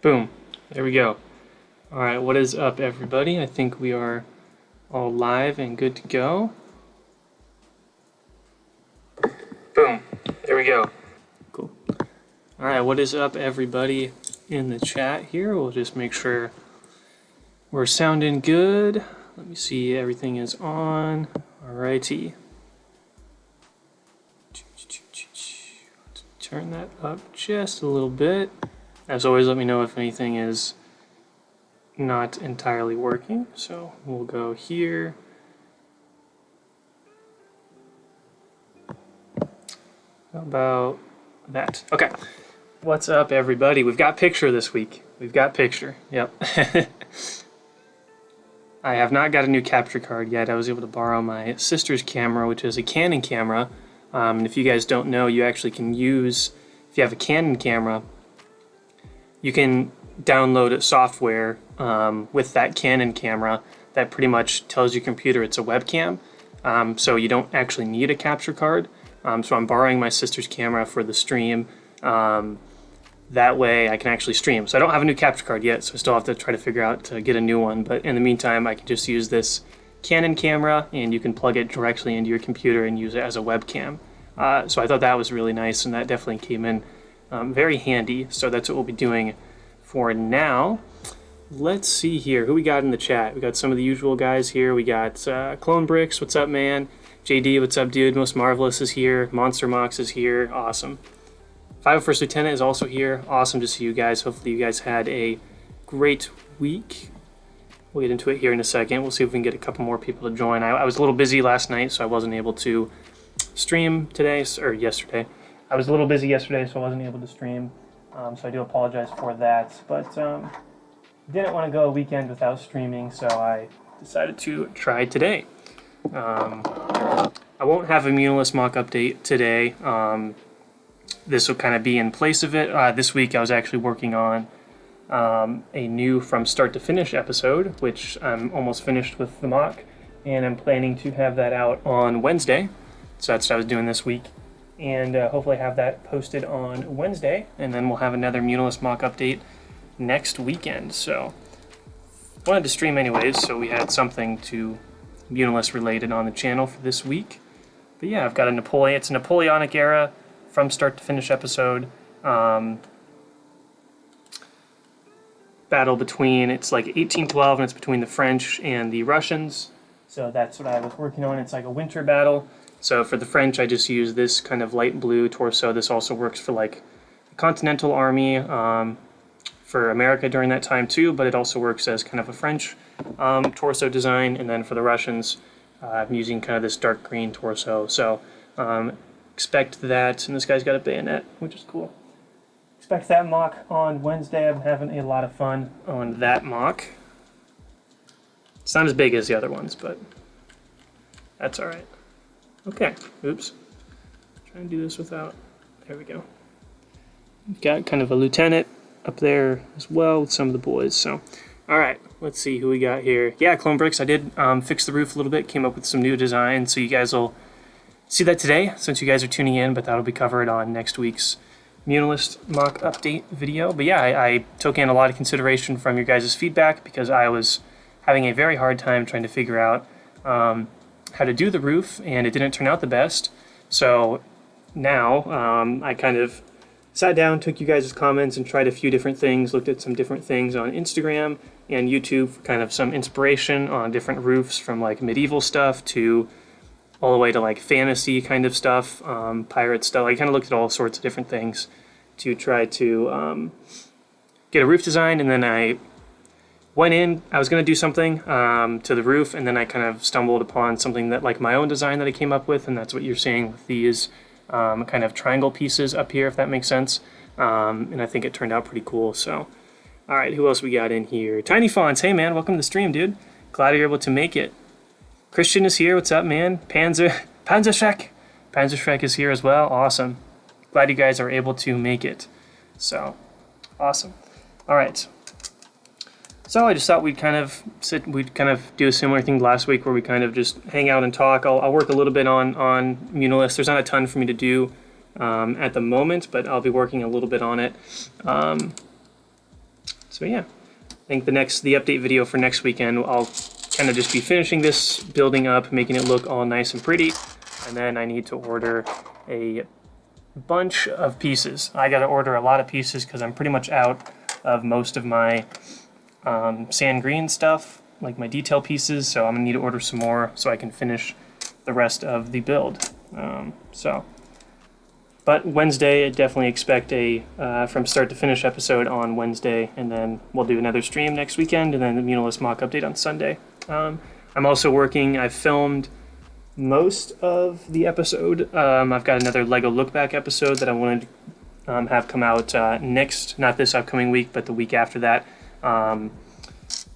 Boom. There we go. All right, what is up, everybody? I think we are all live and good to go. Boom. There we go. Cool. All right, what is up, everybody in the chat here? We'll just make sure we're sounding good. Let me see, everything is on. All righty. Turn that up just a little bit. As always, let me know if anything is not entirely working. So we'll go here. How about that? Okay. What's up, everybody? We've got picture this week. We've got picture. Yep. I have not got a new capture card yet. I was able to borrow my sister's camera, which is a Canon camera. And if you guys don't know, you actually can use, if you have a Canon camera, you can download a software with that Canon camera that pretty much tells your computer it's a webcam. So you don't actually need a capture card. So I'm borrowing my sister's camera for the stream. That way I can actually stream. So I don't have a new capture card yet, so I still have to try to figure out to get a new one. But in the meantime, I can just use this Canon camera, and you can plug it directly into your computer and use it as a webcam. So I thought that was really nice, and that definitely came in very handy. So that's what we'll be doing for now. Let's see here, who we got in the chat. We got some of the usual guys here. We got Clone Bricks, what's up, man? JD, what's up, dude? Most Marvelous is here. Monster Mox is here. Awesome. 501st Lieutenant is also here. Awesome to see you guys. Hopefully you guys had a great week. We'll get into it here in a second. We'll see if we can get a couple more people to join. I was a little busy last night, so I wasn't able to stream today, or yesterday. I was a little busy yesterday, so I wasn't able to stream. So I do apologize for that. But didn't want to go a weekend without streaming, so I decided to try today. I won't have a Muunilinst mock update today. This will kind of be in place of it. This week I was actually working on a new from start to finish episode, which I'm almost finished with the mock, and I'm planning to have that out on Wednesday. So that's what I was doing this week, and hopefully have that posted on Wednesday, and then we'll have another Muunilinst mock update next weekend. So wanted to stream anyways, so we had something to Muunilinst related on the channel for this week. But yeah, I've got a Napoleon. It's a Napoleonic era from start to finish episode. Battle between, it's like 1812, and it's between the French and the Russians. So that's what I was working on. It's like a winter battle. So for the French, I just use this kind of light blue torso. This also works for like the Continental Army for America during that time too, but it also works as kind of a French torso design. And then for the Russians, I'm using kind of this dark green torso. So expect that, and this guy's got a bayonet, which is cool. Expect that mock on Wednesday. I'm having a lot of fun on that mock. It's not as big as the other ones, but that's all right. Okay, oops. Trying to do this without, there we go. Got kind of a lieutenant up there as well with some of the boys. So, all right, let's see who we got here. Yeah, Clone Bricks, I did fix the roof a little bit, came up with some new designs, so you guys will see that today since you guys are tuning in, but that'll be covered on next week's Muunilinst mock update video. But yeah, I took in a lot of consideration from your guys' feedback because I was having a very hard time trying to figure out how to do the roof, and it didn't turn out the best. So now I kind of sat down, took you guys' comments, and tried a few different things, looked at some different things on Instagram and YouTube for kind of some inspiration on different roofs, from like medieval stuff to all the way to like fantasy kind of stuff, pirate stuff. I kind of looked at all sorts of different things to try to get a roof design, and then I went in, I was going to do something to the roof, and then I kind of stumbled upon something that like my own design that I came up with, and that's what you're seeing with these kind of triangle pieces up here, if that makes sense. And I think it turned out pretty cool. So, all right, who else we got in here? Tiny Fonts, hey man, welcome to the stream, dude. Glad you're able to make it. Christian is here, what's up, man? Panzer Shrek is here as well, awesome. Glad you guys are able to make it. So, awesome. All right. So I just thought we'd kind of do a similar thing last week where we kind of just hang out and talk. I'll work a little bit on Muunilinst. There's not a ton for me to do at the moment, but I'll be working a little bit on it. So yeah, I think the update video for next weekend, I'll kind of just be finishing this building up, making it look all nice and pretty, and then I need to order a bunch of pieces. I got to order a lot of pieces because I'm pretty much out of most of my sand green stuff, like my detail pieces, so I'm gonna need to order some more so I can finish the rest of the build. But Wednesday, I definitely expect a from start to finish episode on Wednesday, and then we'll do another stream next weekend, and then the Muunilinst mock update on Sunday. I'm also working, I've filmed most of the episode. I've got another Lego look back episode that I wanted to have come out next, not this upcoming week, but the week after that. And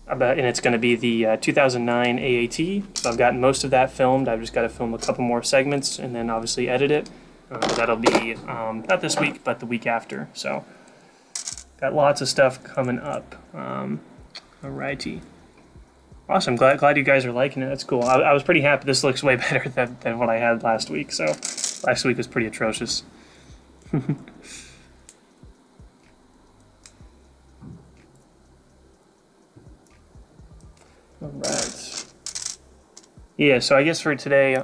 it's going to be the 2009 AAT. So I've gotten most of that filmed. I've just got to film a couple more segments and then obviously edit it. That'll be not this week, but the week after. So got lots of stuff coming up. Alrighty. Awesome. Glad you guys are liking it. That's cool. I was pretty happy. This looks way better than what I had last week. So last week was pretty atrocious. Alright. Yeah, so I guess for today,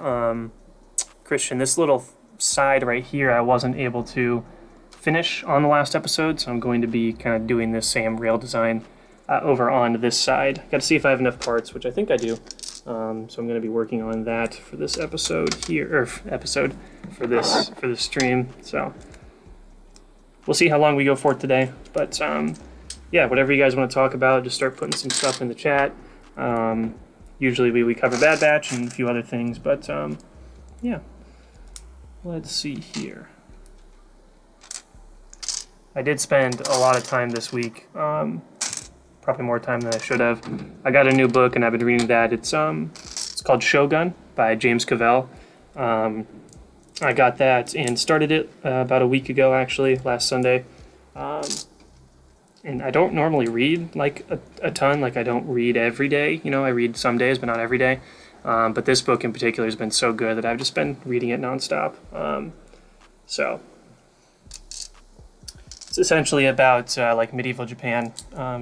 Christian, this little side right here I wasn't able to finish on the last episode, so I'm going to be kind of doing this same rail design over on this side. Got to see if I have enough parts, which I think I do. So I'm going to be working on that for this episode here, or for this stream. So we'll see how long we go for today. But yeah, whatever you guys want to talk about, just start putting some stuff in the chat. Usually we cover Bad Batch and a few other things, but yeah. Let's see here. I did spend a lot of time this week, probably more time than I should have. I got a new book and I've been reading that. It's called Shogun by James Cavell. I got that and started it about a week ago, actually, last Sunday. And I don't normally read like a ton, like I don't read every day. You know, I read some days, but not every day. But this book in particular has been so good that I've just been reading it nonstop. So it's essentially about like medieval Japan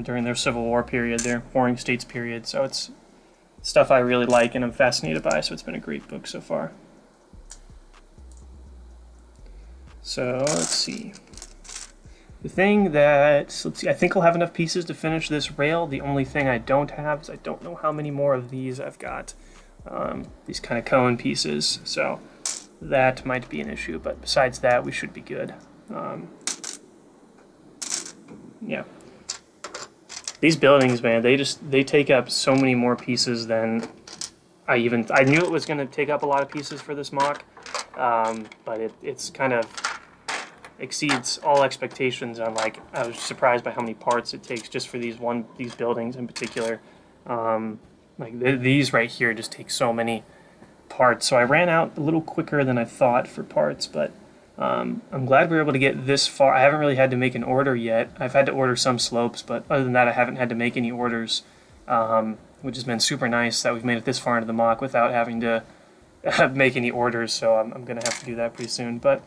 during their Civil War period, their Warring States period. So it's stuff I really like and I'm fascinated by. So it's been a great book so far. So let's see. The thing that, let's see, I think I'll have enough pieces to finish this rail. The only thing I don't have is I don't know how many more of these I've got. These kind of cone pieces. So that might be an issue, but besides that, we should be good. Yeah. These buildings, man, they take up so many more pieces than I knew it was going to take up a lot of pieces for this mock, but it's kind of exceeds all expectations. On like, I was surprised by how many parts it takes just for these buildings in particular. These right here just take so many parts. So I ran out a little quicker than I thought for parts, but I'm glad we were able to get this far. I haven't really had to make an order yet. I've had to order some slopes, but other than that, I haven't had to make any orders, which has been super nice that we've made it this far into the mock without having to make any orders. So I'm going to have to do that pretty soon. But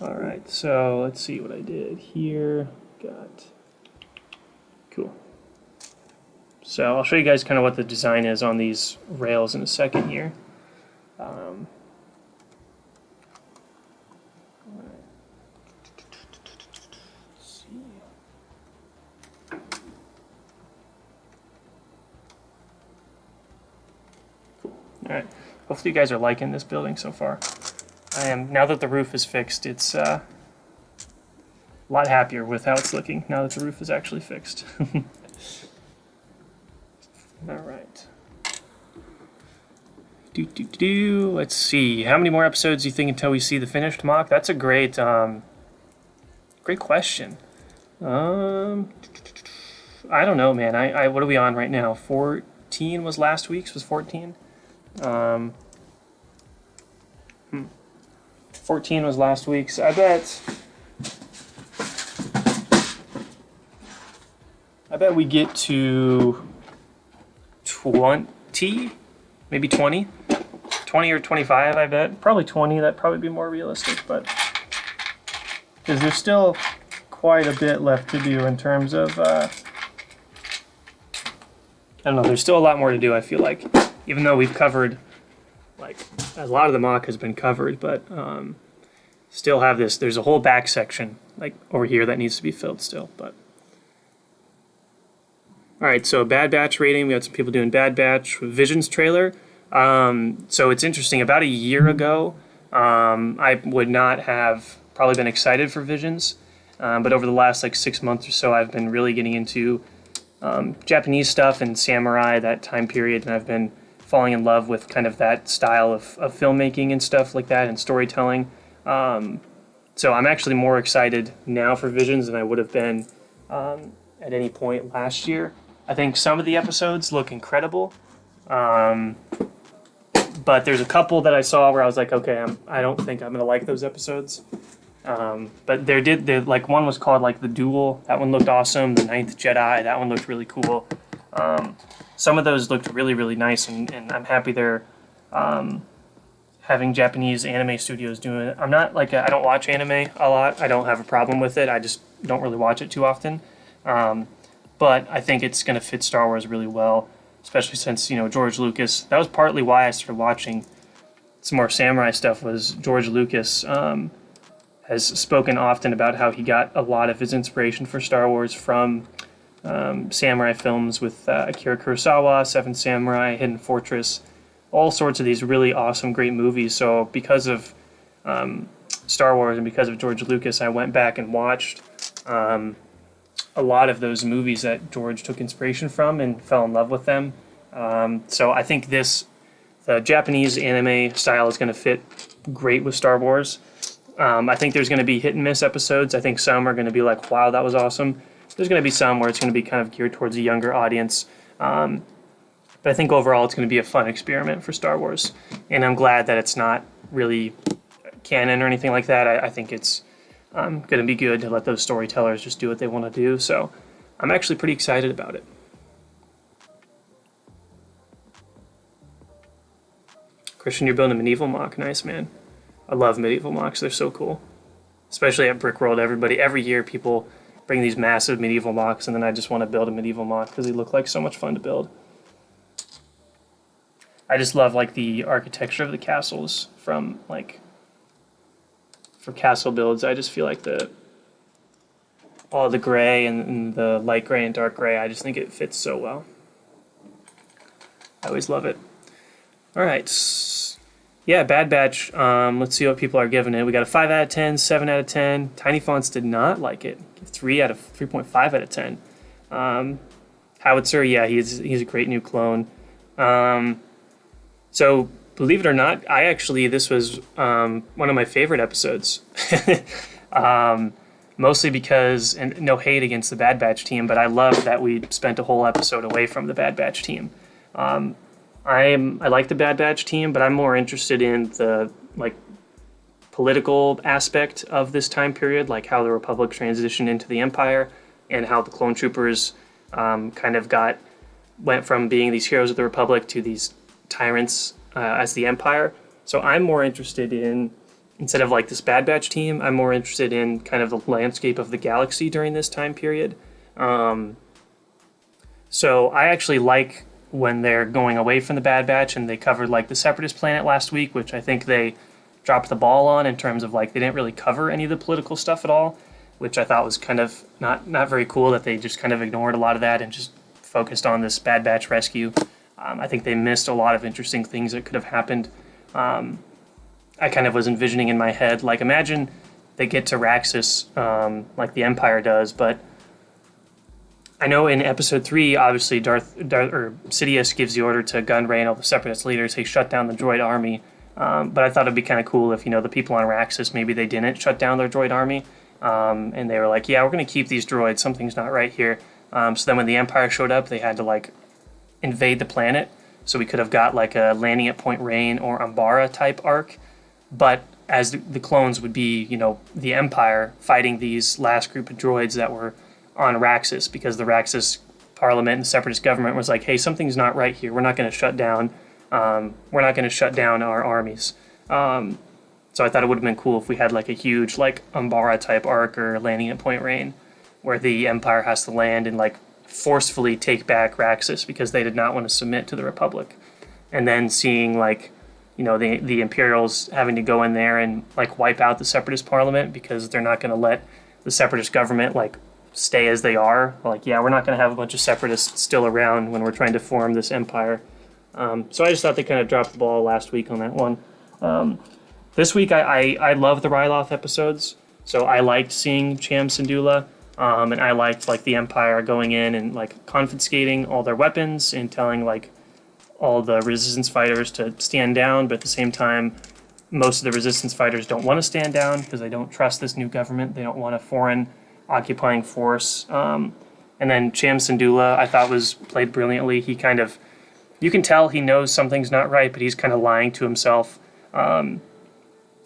all right, so let's see what I did here. Got cool. So I'll show you guys kind of what the design is on these rails in a second here. Alright, hopefully you guys are liking this building so far. I am, now that the roof is fixed, it's a lot happier with how it's looking now that the roof is actually fixed. Alright. Let's see, how many more episodes do you think until we see the finished mock? That's a great question. I don't know, man. What are we on right now? 14 was last week's, was 14? 14 was last week's. I bet we get to 20, maybe 20. 20 or 25, I bet. Probably 20, that'd probably be more realistic, but because there's still quite a bit left to do in terms of, I don't know, there's still a lot more to do, I feel like. Even though we've covered, like, a lot of the MOC has been covered, but still have this, there's a whole back section, like, over here that needs to be filled still, but. All right, so Bad Batch rating, we got some people doing Bad Batch, Visions trailer. So it's interesting, about a year ago, I would not have probably been excited for Visions, but over the last like 6 months or so, I've been really getting into Japanese stuff and samurai, that time period, and I've been falling in love with kind of that style of filmmaking and stuff like that and storytelling. So I'm actually more excited now for Visions than I would have been at any point last year. I think some of the episodes look incredible, but there's a couple that I saw where I was like, okay, I don't think I'm gonna like those episodes. But like one was called like The Duel. That one looked awesome. The Ninth Jedi. That one looked really cool. Some of those looked really, really nice, and I'm happy they're having Japanese anime studios doing it. I'm not like I don't watch anime a lot. I don't have a problem with it. I just don't really watch it too often. But I think it's going to fit Star Wars really well, especially since, you know, George Lucas. That was partly why I started watching some more samurai stuff. Was George Lucas has spoken often about how he got a lot of his inspiration for Star Wars from samurai films with Akira Kurosawa, Seven Samurai, Hidden Fortress, all sorts of these really awesome, great movies. So because of Star Wars and because of George Lucas, I went back and watched a lot of those movies that George took inspiration from and fell in love with them. So I think the Japanese anime style is going to fit great with Star Wars. I think there's going to be hit and miss episodes. I think some are going to be like, wow, that was awesome. There's going to be some where it's going to be kind of geared towards a younger audience. But I think overall it's going to be a fun experiment for Star Wars. And I'm glad that it's not really canon or anything like that. I think it's going to be good to let those storytellers just do what they want to do. So I'm actually pretty excited about it. Christian, you're building a medieval MOC. Nice, man. I love medieval MOCs. They're so cool. Especially at Brickworld. Every year people bring these massive medieval MOCs, and then I just want to build a medieval MOC because they look like so much fun to build. I just love like the architecture of the castles from like for castle builds. I just feel like all the gray and the light gray and dark gray, I just think it fits so well. I always love it. All right. Yeah, Bad Batch. Let's see what people are giving it. We got a 5 out of 10, 7 out of 10. Tiny Fonts did not like it. 3.5 out of 10. Howitzer, yeah, he's a great new clone. So believe it or not, this was one of my favorite episodes. Mostly because, and no hate against the Bad Batch team, but I love that we spent a whole episode away from the Bad Batch team. I like the Bad Batch team, but I'm more interested in the like political aspect of this time period, like how the Republic transitioned into the Empire and how the clone troopers kind of went from being these heroes of the Republic to these tyrants as the Empire. So I'm more interested in, instead of like this Bad Batch team, I'm more interested in kind of the landscape of the galaxy during this time period. So I actually like when they're going away from the Bad Batch, and they covered like the Separatist planet last week, which I think they dropped the ball on in terms of like they didn't really cover any of the political stuff at all, which I thought was kind of not very cool, that they just kind of ignored a lot of that and just focused on this Bad Batch rescue. I think they missed a lot of interesting things that could have happened. I kind of was envisioning in my head, like imagine they get to Raxus like the Empire does, but I know in episode 3, obviously Sidious gives the order to Gunray and all the Separatist leaders, hey, shut down the droid army. But I thought it'd be kind of cool if, the people on Raxus, maybe they didn't shut down their droid army. And they were like, yeah, we're going to keep these droids. Something's not right here. So then when the Empire showed up, they had to like invade the planet. So we could have got like a landing at Point Rain or Umbara type arc. But as the clones would be, the Empire fighting these last group of droids that were on Raxus, because the Raxus Parliament and Separatist government was like, hey, something's not right here. We're not going to shut down. We're not going to shut down our armies. So So I thought it would have been cool if we had like a huge like Umbara type arc or landing at Point Rain, where the Empire has to land and like forcefully take back Raxus because they did not want to submit to the Republic, and then seeing like, you know, the Imperials having to go in there and like wipe out the Separatist Parliament because they're not going to let the Separatist government like stay as they are. Like, yeah, we're not going to have a bunch of Separatists still around when we're trying to form this empire. So I just thought they kind of dropped the ball last week on that one. This week, I love the Ryloth episodes. So I liked seeing Cham Syndulla, and I liked like the Empire going in and like confiscating all their weapons and telling like all the resistance fighters to stand down. But at the same time, most of the resistance fighters don't want to stand down because they don't trust this new government. They don't want a foreign occupying force. And then Cham Syndulla, I thought was played brilliantly. He kind of, you can tell he knows something's not right, but he's kind of lying to himself.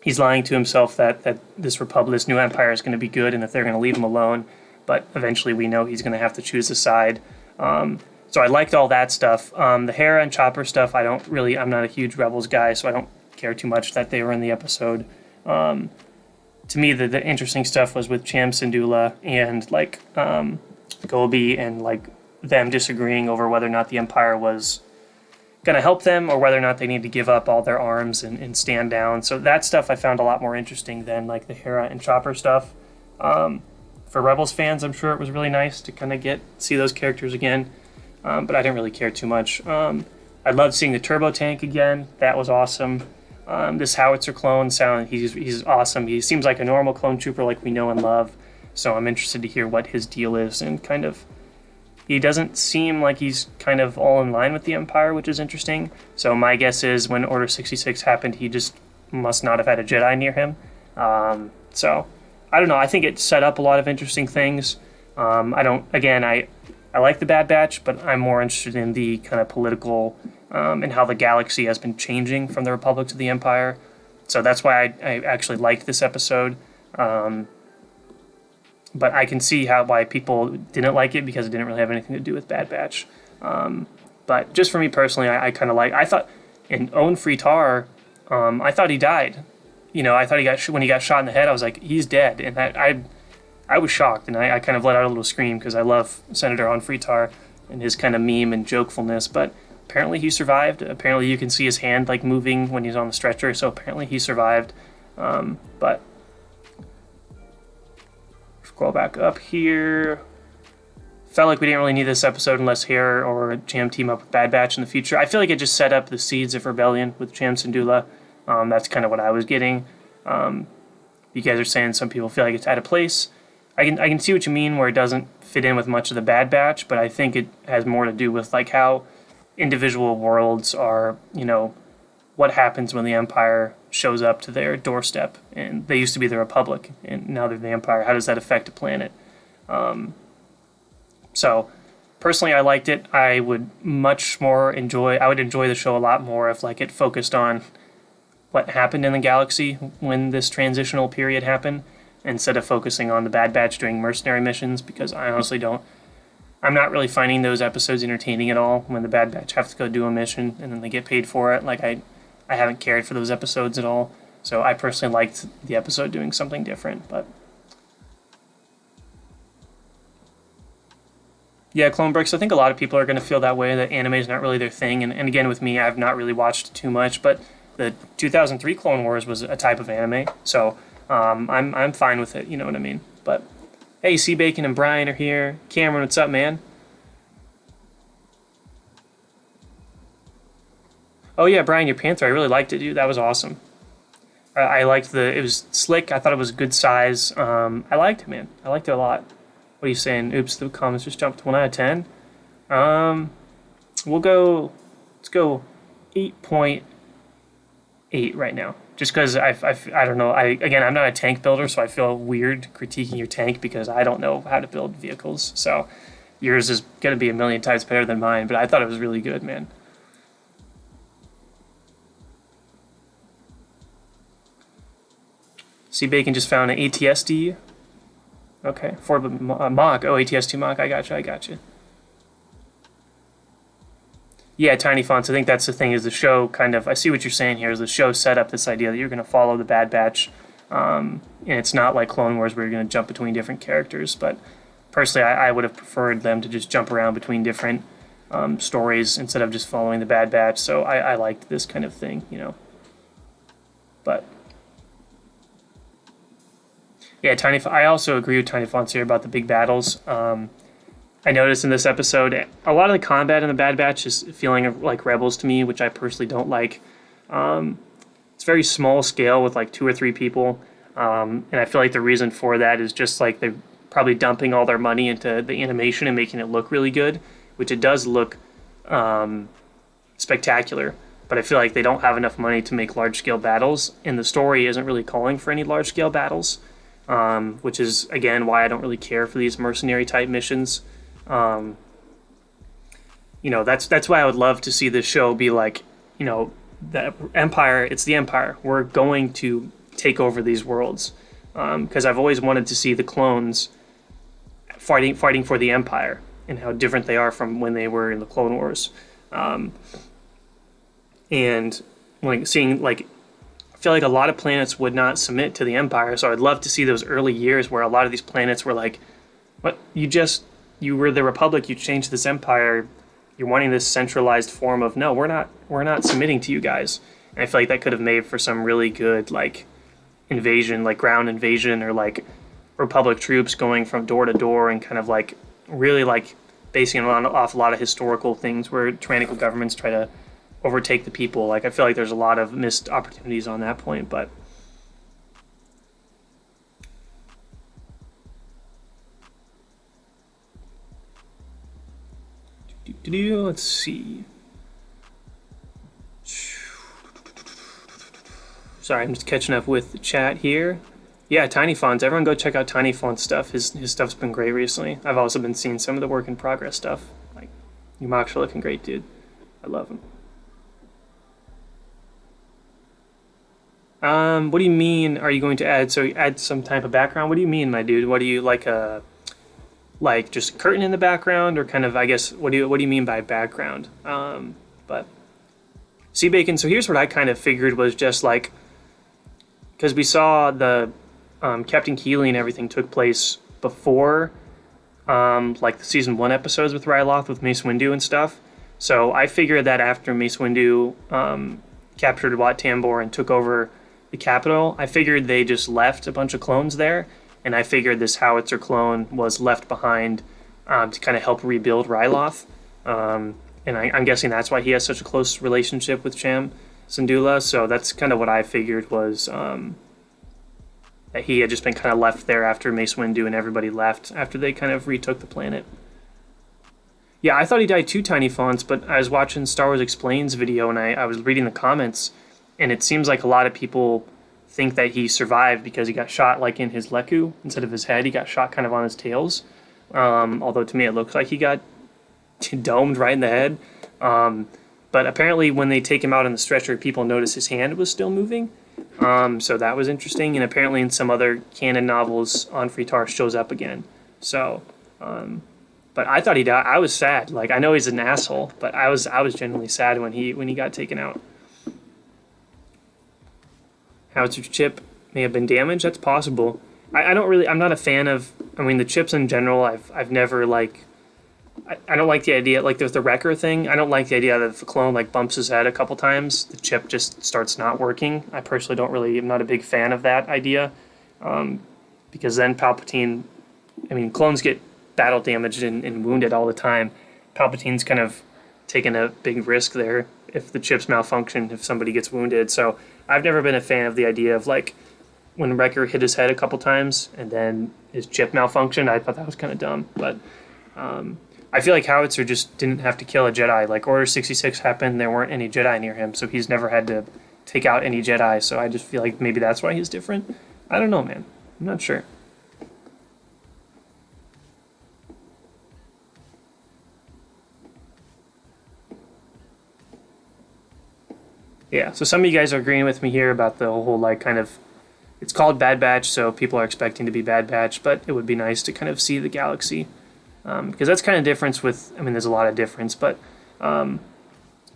He's lying to himself that this republic, this new empire is going to be good and that they're going to leave him alone. But eventually we know he's going to have to choose a side. So I liked all that stuff. The Hera and Chopper stuff, I'm not a huge Rebels guy, so I don't care too much that they were in the episode. To me, the interesting stuff was with Cham Syndulla and like Golby and like them disagreeing over whether or not the Empire was going to help them or whether or not they need to give up all their arms and stand down. So that stuff I found a lot more interesting than like the Hera and Chopper stuff. For Rebels fans, I'm sure it was really nice to kind of see those characters again, but I didn't really care too much. I loved seeing the turbo tank again. That was awesome. This Howitzer clone he's awesome. He seems like a normal clone trooper like we know and love. So I'm interested to hear what his deal is and kind of. He doesn't seem like he's kind of all in line with the Empire, which is interesting. So my guess is when Order 66 happened, he just must not have had a Jedi near him. So I don't know. I think it set up a lot of interesting things. I like the Bad Batch, but I'm more interested in the kind of political and how the galaxy has been changing from the Republic to the Empire. So that's why I actually liked this episode. But I can see why people didn't like it because it didn't really have anything to do with Bad Batch. But just for me personally, I kind of I thought in Owen Fritar, I thought he died. You know, I thought when he got shot in the head, I was like, he's dead. And I was shocked, and I kind of let out a little scream because I love Senator Owen Fritar and his kind of meme and jokefulness. But apparently he survived. Apparently you can see his hand like moving when he's on the stretcher, so apparently he survived. But scroll back up here. Felt like we didn't really need this episode unless Hera or Cham team up with Bad Batch in the future. I feel like it just set up the seeds of rebellion with Cham Syndulla. That's kind of what I was getting. You guys are saying some people feel like it's out of place. I can see what you mean where it doesn't fit in with much of the Bad Batch, but I think it has more to do with like how individual worlds are, you know, what happens when the Empire shows up to their doorstep, and they used to be the Republic, and now they're the Empire. How does that affect a planet? So, personally, I liked it. I would enjoy the show a lot more if like it focused on what happened in the galaxy when this transitional period happened, instead of focusing on the Bad Batch doing mercenary missions, because I honestly I'm not really finding those episodes entertaining at all when the Bad Batch have to go do a mission and then they get paid for it. Like I haven't cared for those episodes at all. So I personally liked the episode doing something different. But yeah, Clone Bricks, I think a lot of people are going to feel that way, that anime is not really their thing. And again, with me, I've not really watched too much, but the 2003 Clone Wars was a type of anime. So I'm fine with it, you know what I mean? But hey, C Bacon and Brian are here. Cameron, what's up, man? Oh yeah, Brian, your Panther, I really liked it, dude. That was awesome. I liked it was slick. I thought it was a good size. I liked it, man. I liked it a lot. What are you saying? Oops, the comments just jumped to 1 out of 10. Let's go 8.8 right now. Just because I don't know. I'm not a tank builder, so I feel weird critiquing your tank because I don't know how to build vehicles. So yours is going to be a million times better than mine, but I thought it was really good, man. C Bacon just found an ATSD. Okay, for Mach. Oh, ATS2 Mach. I gotcha. Yeah, tiny fonts. I think that's the thing. Is the show kind of? I see what you're saying here. Is the show set up this idea that you're going to follow the Bad Batch, and it's not like Clone Wars where you're going to jump between different characters. But personally, I would have preferred them to just jump around between different stories instead of just following the Bad Batch. So I liked this kind of thing, you know. But yeah, I also agree with Tiny Fonts here about the big battles. I noticed in this episode, a lot of the combat in the Bad Batch is feeling like Rebels to me, which I personally don't like. It's very small scale with like 2 or 3 people, and I feel like the reason for that is just like they're probably dumping all their money into the animation and making it look really good, which it does look spectacular. But I feel like they don't have enough money to make large-scale battles, and the story isn't really calling for any large-scale battles, which is, again, why I don't really care for these mercenary-type missions. You know, that's why I would love to see this show be like, you know, the Empire, it's the Empire. We're going to take over these worlds. Because I've always wanted to see the clones fighting for the Empire and how different they are from when they were in the Clone Wars. And like seeing, like, I feel like a lot of planets would not submit to the Empire, so I'd love to see those early years where a lot of these planets were like, what, you were the Republic, you changed this Empire, you're wanting this centralized form of, no, we're not submitting to you guys. And I feel like that could have made for some really good, like, invasion, like ground invasion, or like Republic troops going from door to door and kind of like really like basing it off a lot of historical things where tyrannical governments try to overtake the people. Like I feel like there's a lot of missed opportunities on that point, but let's see. Sorry, I'm just catching up with the chat here. Yeah, Tiny Fonts. Everyone go check out Tiny Font's stuff. His stuff's been great recently. I've also been seeing some of the work in progress stuff. Like, your mocks are looking great, dude. I love them. What do you mean? Are you going to add some type of background? What do you mean, my dude? What do you like just a curtain in the background, or kind of, I guess, what do you mean by background? But Sea Bacon. So here's what I kind of figured was just like, because we saw the Captain Keeley and everything took place before like the season 1 episodes with Ryloth with Mace Windu and stuff. So I figured that after Mace Windu captured Wat Tambor and took over the capital, I figured they just left a bunch of clones there, and I figured this howitzer clone was left behind to kind of help rebuild Ryloth. And I'm guessing that's why he has such a close relationship with Cham Syndulla. So that's kind of what I figured was that he had just been kind of left there after Mace Windu and everybody left after they kind of retook the planet. Yeah, I thought he died too, Tiny Fonts, but I was watching Star Wars Explains video and I was reading the comments, and it seems like a lot of people think that he survived because he got shot like in his leku instead of his head. He got shot kind of on his tails. Although to me it looks like he got domed right in the head. But apparently when they take him out on the stretcher, people notice his hand was still moving. So that was interesting. And apparently in some other canon novels, Anfri Tar shows up again. So, but I thought he died. I was sad. Like, I know he's an asshole, but I was genuinely sad when he got taken out. Howitzer chip may have been damaged. That's possible. I'm not a fan of, the chips in general. I've never like, I don't like the idea, like there's the Wrecker thing. I don't like the idea that if a clone like bumps his head a couple times, the chip just starts not working. I personally I'm not a big fan of that idea. Because then Palpatine, clones get battle damaged and wounded all the time. Palpatine's kind of taking a big risk there if the chips malfunction, if somebody gets wounded. So I've never been a fan of the idea of like when Wrecker hit his head a couple times and then his chip malfunctioned. I thought that was kind of dumb, but I feel like Howitzer just didn't have to kill a Jedi. Like Order 66 happened, there weren't any Jedi near him, so he's never had to take out any Jedi. So I just feel like maybe that's why he's different. I don't know, man. I'm not sure. Yeah, so some of you guys are agreeing with me here about the whole, like, kind of, it's called Bad Batch, so people are expecting to be Bad Batch, but it would be nice to kind of see the galaxy. Because that's kind of difference with, there's a lot of difference, but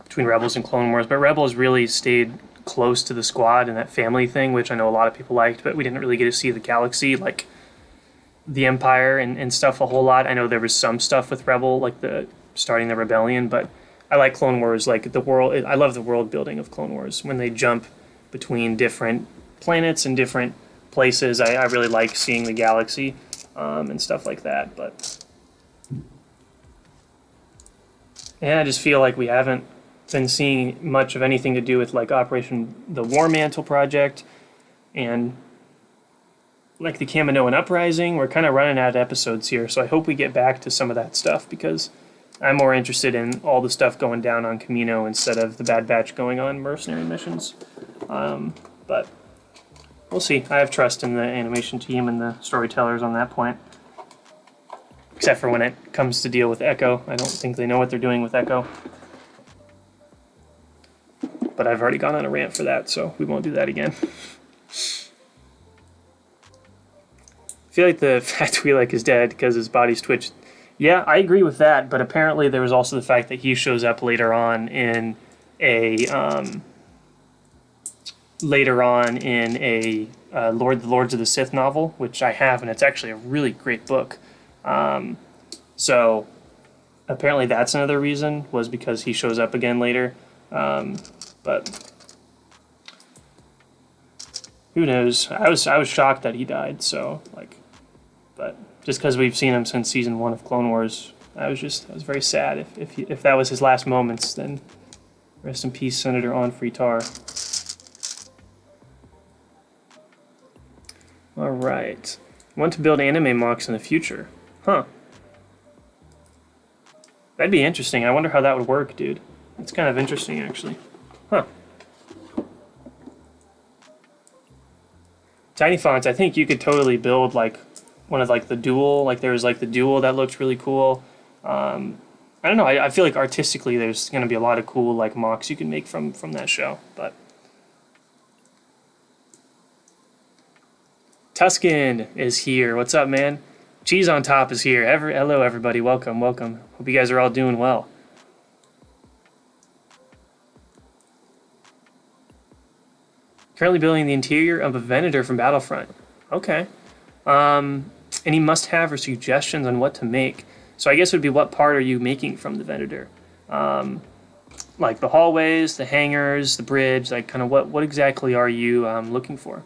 between Rebels and Clone Wars, but Rebels really stayed close to the squad and that family thing, which I know a lot of people liked, but we didn't really get to see the galaxy, like the Empire and stuff a whole lot. I know there was some stuff with Rebel, like the starting the rebellion, but I like Clone Wars, like the world. I love the world building of Clone Wars when they jump between different planets and different places. I really like seeing the galaxy and stuff like that. But and I just feel like we haven't been seeing much of anything to do with like Operation the War Mantle project and like the Kaminoan Uprising. We're kind of running out of episodes here, so I hope we get back to some of that stuff because I'm more interested in all the stuff going down on Kamino instead of the Bad Batch going on mercenary missions. But we'll see. I have trust in the animation team and the storytellers on that point. Except for when it comes to deal with Echo. I don't think they know what they're doing with Echo. But I've already gone on a rant for that, so we won't do that again. I feel like the Fat Twi'lek is dead because his body's twitched. Yeah, I agree with that, but apparently there was also the fact that he shows up later on in a Lords of the Sith novel, which I have, and it's actually a really great book. So apparently that's another reason, was because he shows up again later. But who knows? I was shocked that he died. So but just because we've seen him since season 1 of Clone Wars, I was very sad. If that was his last moments, then rest in peace, Senator Onfrey Tar. All right, want to build anime mocks in the future? Huh? That'd be interesting. I wonder how that would work, dude. It's kind of interesting, actually. Huh. Tiny fonts. I think you could totally build like one of like the dual. Like there was like the dual that looked really cool. I don't know. I feel like artistically there's going to be a lot of cool like mocks you can make from that show. But Tuscan is here. What's up, man? Cheese on Top is here. Hello, everybody. Welcome, welcome. Hope you guys are all doing well. Currently building the interior of a Venator from Battlefront. Okay. Any must-have or suggestions on what to make? So I guess it would be, what part are you making from the Venator? Like the hallways, the hangars, the bridge, like kind of what exactly are you looking for?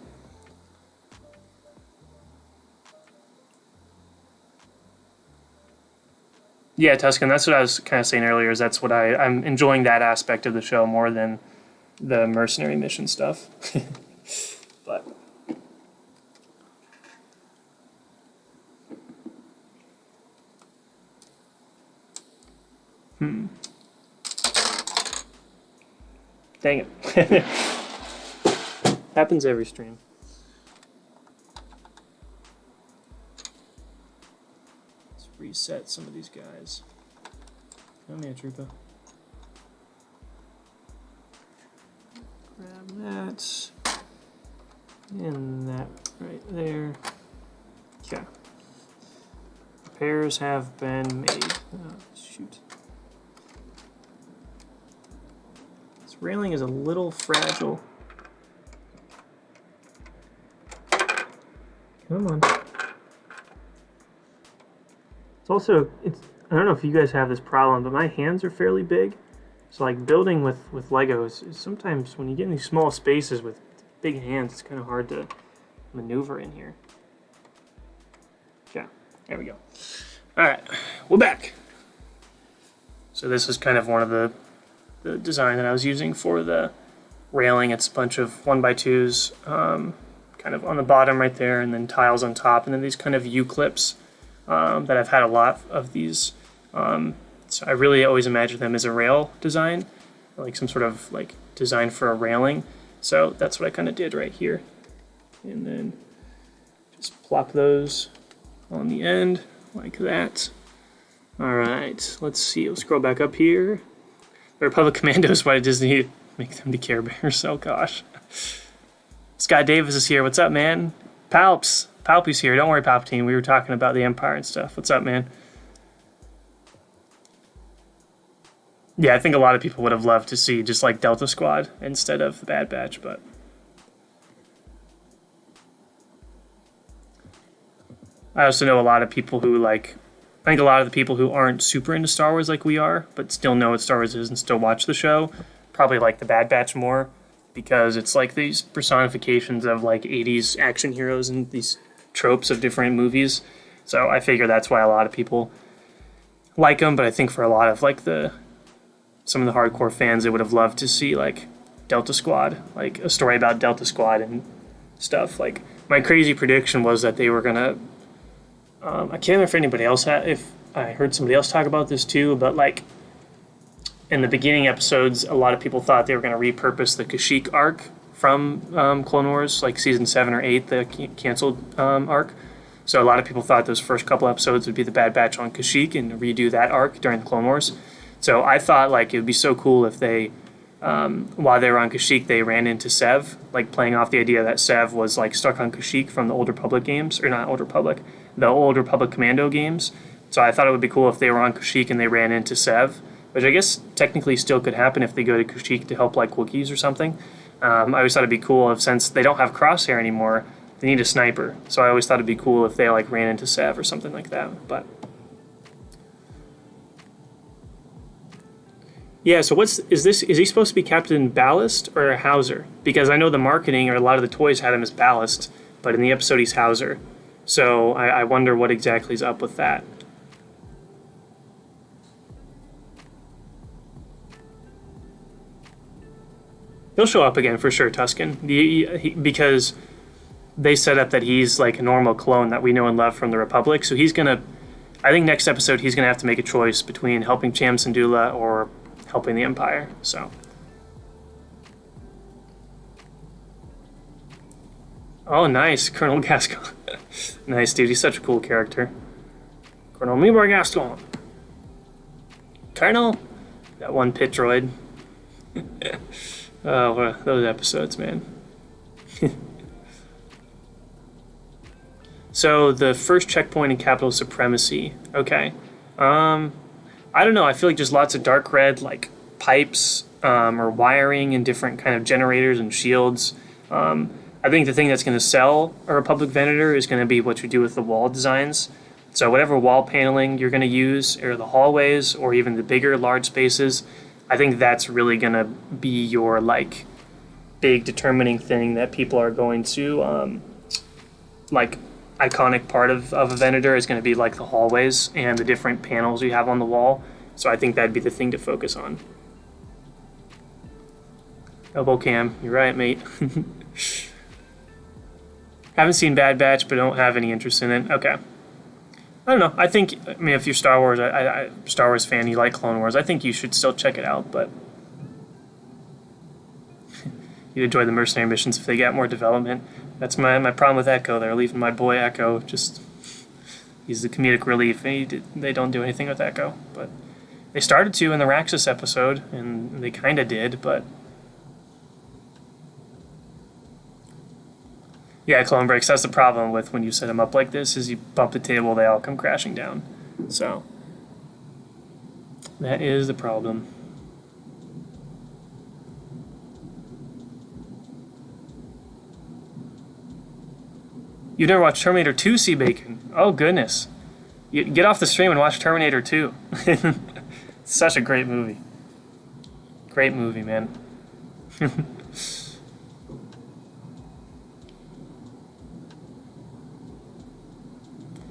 Yeah, Tuscan, that's what I was kind of saying earlier, is that's what I'm enjoying that aspect of the show more than the mercenary mission stuff. But dang it. Happens every stream. Let's reset some of these guys. Come here, Troopa. Grab that. And that right there. Okay. Repairs have been made. Oh, shoot. This railing is a little fragile. Come on. It's also, I don't know if you guys have this problem, but my hands are fairly big. So like building with Legos is sometimes, when you get in these small spaces with big hands, it's kind of hard to maneuver in here. Yeah, there we go. All right, we're back. So this is kind of one of the design that I was using for the railing. It's a bunch of 1x2s, kind of on the bottom right there, and then tiles on top, and then these kind of U-clips that I've had a lot of these. So I really always imagine them as a rail design, like some sort of like design for a railing. So that's what I kind of did right here. And then just plop those on the end like that. All right, let's see. We'll scroll back up here. The Republic Commandos, why did Disney make them the Care Bears? Oh gosh. Scott Davis is here. What's up, man? Palpy's here. Don't worry, Palpatine. We were talking about the Empire and stuff. What's up, man? Yeah, I think a lot of people would have loved to see just like Delta Squad instead of the Bad Batch, but I also know a lot of people who like. I think a lot of the people who aren't super into Star Wars like we are, but still know what Star Wars is and still watch the show, probably like the Bad Batch more because it's like these personifications of like 80s action heroes and these tropes of different movies. So I figure that's why a lot of people like them, but I think for a lot of like the some of the hardcore fans, they would have loved to see like Delta Squad, like a story about Delta Squad and stuff. Like my crazy prediction was that they were gonna. I can't remember if anybody else had. If I heard somebody else talk about this too, but like in the beginning episodes, a lot of people thought they were going to repurpose the Kashyyyk arc from Clone Wars, like season 7 or 8, the canceled arc. So a lot of people thought those first couple episodes would be the Bad Batch on Kashyyyk and redo that arc during the Clone Wars. So I thought like it would be so cool if they, while they were on Kashyyyk, they ran into Sev, like playing off the idea that Sev was like stuck on Kashyyyk from the Old Republic games, or not Old Republic, the Old Republic Commando games. So I thought it would be cool if they were on Kashyyyk and they ran into Sev, which I guess technically still could happen if they go to Kashyyyk to help like Wookiees or something. I always thought it'd be cool if, since they don't have Crosshair anymore, they need a sniper. So I always thought it'd be cool if they like ran into Sev or something like that. But yeah, so is he supposed to be Captain Ballast or Hauser? Because I know the marketing or a lot of the toys had him as Ballast, but in the episode he's Hauser. So I wonder what exactly is up with that. He'll show up again for sure, Tusken, because they set up that he's like a normal clone that we know and love from the Republic. So he's gonna, I think next episode he's gonna have to make a choice between helping Cham Syndulla or helping the Empire. So. Oh, nice, Colonel Gascon. Nice, dude. He's such a cool character. Colonel Mibor Gascon. Colonel. That one pit droid. Oh, those episodes, man. So the first checkpoint in capital supremacy. Okay. I don't know. I feel like there's lots of dark red like pipes or wiring and different kind of generators and shields. I think the thing that's going to sell a Republic Venator is going to be what you do with the wall designs. So whatever wall paneling you're going to use, or the hallways, or even the bigger large spaces, I think that's really going to be your like big determining thing that people are going to like iconic part of a Venator is going to be like the hallways and the different panels you have on the wall. So I think that'd be the thing to focus on. Elbow cam, you're right, mate. Haven't seen Bad Batch, but don't have any interest in it. Okay. I don't know. I mean, if you're Star Wars, Star Wars fan, you like Clone Wars, I think you should still check it out, but you'd enjoy the mercenary missions if they get more development. That's my problem with Echo. They're leaving my boy Echo. Just, he's the comedic relief. They don't do anything with Echo, but they started to in the Raxus episode, and they kind of did, but yeah, clone breaks. That's the problem with when you set them up like this, is you bump the table, they all come crashing down. So that is the problem. You've never watched Terminator 2, C. Bacon? Oh, goodness. You get off the stream and watch Terminator 2. It's such a great movie. Great movie, man.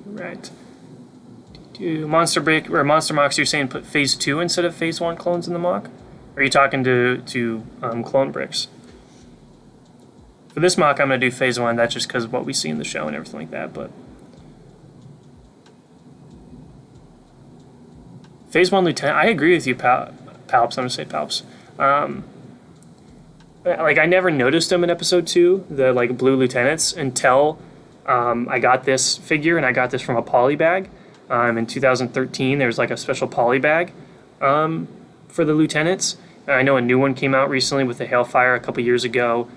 Right. Monster Break or Monster Mocks, you're saying put Phase 2 instead of Phase 1 clones in the mock? Or are you talking to Clone Bricks? For this mock, I'm going to do Phase 1. That's just because of what we see in the show and everything like that. But Phase 1 Lieutenant, I agree with you, Palps. I'm going to say Palps. Like, I never noticed them in Episode 2, the like blue lieutenants, until I got this figure, and I got this from a poly bag. In 2013, there's like a special poly bag for the lieutenants. And I know a new one came out recently with the Hailfire a couple years ago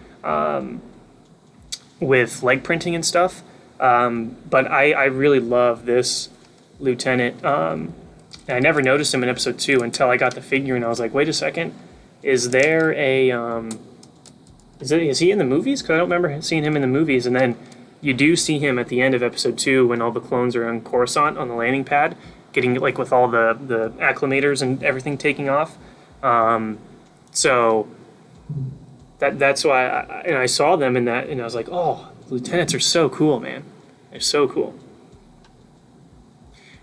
with leg printing and stuff. But I really love this lieutenant And I never noticed him in episode 2 until I got the figure, and I was like, wait a second, is there a is he in the movies? Because I don't remember seeing him in the movies. And then you do see him at the end of episode 2 when all the clones are on Coruscant on the landing pad, getting like with all the acclimators and everything taking off. So that's why I saw them in that, and I was like, oh, the lieutenants are so cool, man. They're so cool.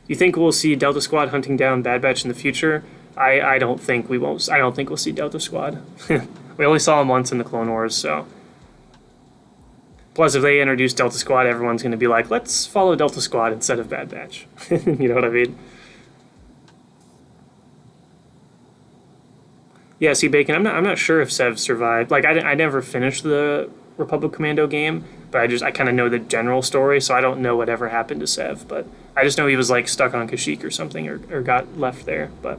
You think we'll see Delta Squad hunting down Bad Batch in the future? I don't think we won't. I don't think we'll see Delta Squad. We only saw them once in the Clone Wars, so. Plus, if they introduce Delta Squad, everyone's going to be like, let's follow Delta Squad instead of Bad Batch. You know what I mean? Yeah, see, Bacon, I'm not sure if Sev survived. Like, I never finished the Republic Commando game, but I kind of know the general story, so I don't know whatever happened to Sev. But I just know he was, like, stuck on Kashyyyk or something, or got left there. But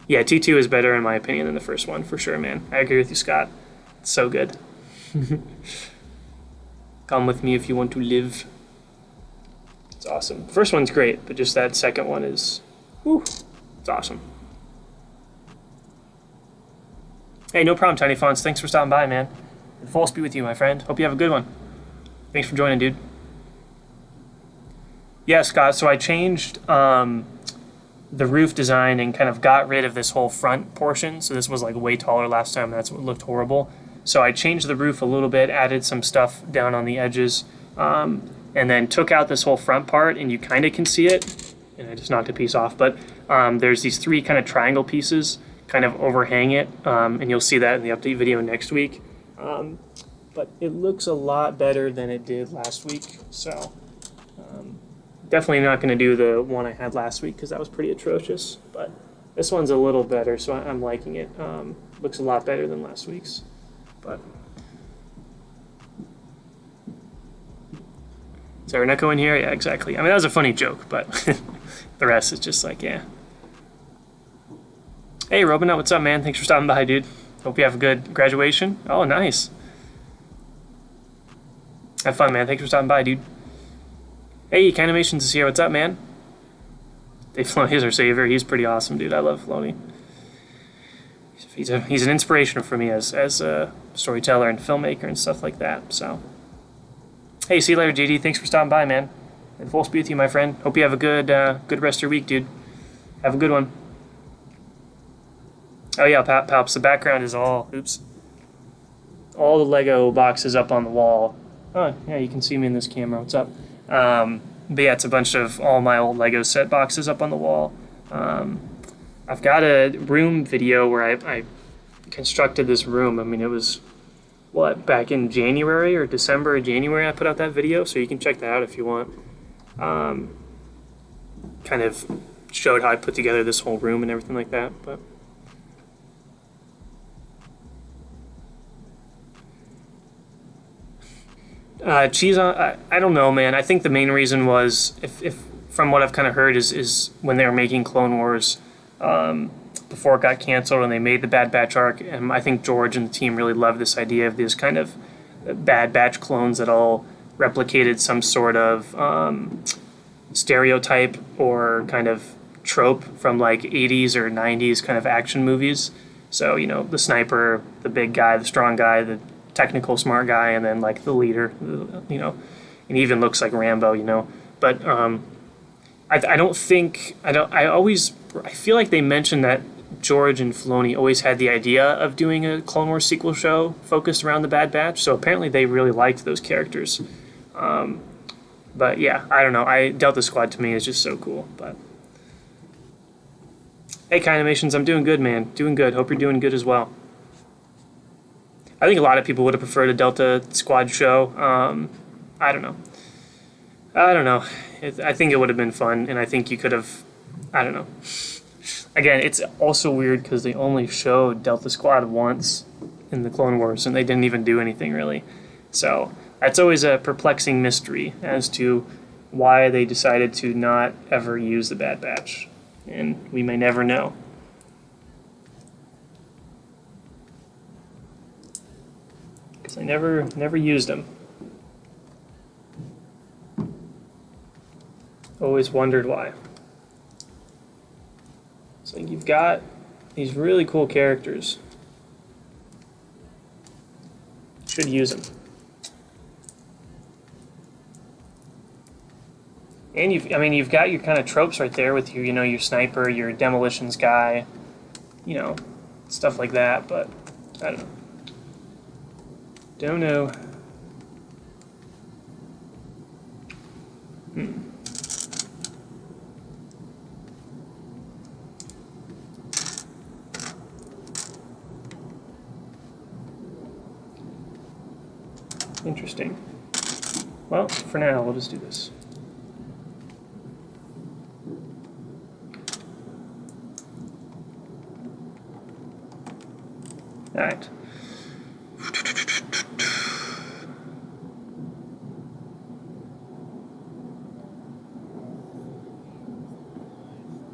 yeah, T2 is better, in my opinion, than the first one, for sure, man. I agree with you, Scott. It's so good. Come with me if you want to live. It's awesome. The first one's great, but just that second one is, whew, it's awesome. Hey, no problem, Tiny Fonts. Thanks for stopping by, man. The Force be with you, my friend. Hope you have a good one. Thanks for joining, dude. Yeah, Scott, so I changed the roof design and kind of got rid of this whole front portion. So this was like way taller last time. That's what looked horrible. So I changed the roof a little bit, added some stuff down on the edges, and then took out this whole front part, and you kind of can see it. And I just knocked a piece off. But there's these 3 kind of triangle pieces kind of overhang it, and you'll see that in the update video next week. But it looks a lot better than it did last week. So definitely not going to do the one I had last week because that was pretty atrocious. But this one's a little better, so I'm liking it. Looks a lot better than last week's. But is there an echo in here? Yeah, exactly. I mean, that was a funny joke, but the rest is just like, yeah. Hey, Robinette, what's up, man? Thanks for stopping by, dude. Hope you have a good graduation. Oh, nice. Have fun, man. Thanks for stopping by, dude. Hey, Canimations is here. What's up, man? Dave Filoni is our savior. He's pretty awesome, dude. I love Filoni. He's an inspiration for me as a storyteller and filmmaker and stuff like that. So, hey, see you later, JD. Thanks for stopping by, man. And full speed with you, my friend. Hope you have a good rest of your week, dude. Have a good one. Oh yeah, Palps, the background is all the Lego boxes up on the wall. Oh, yeah, you can see me in this camera. What's up? But yeah, it's a bunch of all my old Lego set boxes up on the wall. I've got a room video where I constructed this room. I mean, it was, back in January or December or January I put out that video, so you can check that out if you want. Kind of showed how I put together this whole room and everything like that, but... cheese on, I don't know, man. I think the main reason was, if from what I've kind of heard, is when they were making Clone Wars, before it got canceled and they made the Bad Batch arc, and I think George and the team really loved this idea of these kind of Bad Batch clones that all replicated some sort of stereotype or kind of trope from like 80s or 90s kind of action movies. So, you know, the sniper, the big guy, the strong guy, the technical smart guy, and then like the leader, you know, and he even looks like Rambo, you know. But I feel like they mentioned that George and Filoni always had the idea of doing a Clone Wars sequel show focused around the Bad Batch, so apparently they really liked those characters. But yeah, I don't know. Delta Squad to me is just so cool. But hey, Kinimations, I'm doing good, man. Doing good. Hope you're doing good as well. I think a lot of people would have preferred a Delta Squad show. I don't know. I think it would have been fun, and I think you could have... I don't know. Again, it's also weird because they only showed Delta Squad once in the Clone Wars, and they didn't even do anything, really. So that's always a perplexing mystery as to why they decided to not ever use the Bad Batch. And we may never know. Because I never used them. Always wondered why. It's like you've got these really cool characters. Should use them. And you've got your kind of tropes right there with your, your sniper, your demolitions guy, stuff like that. But I don't know. Don't know. Interesting. Well, for now, we'll just do this. All right.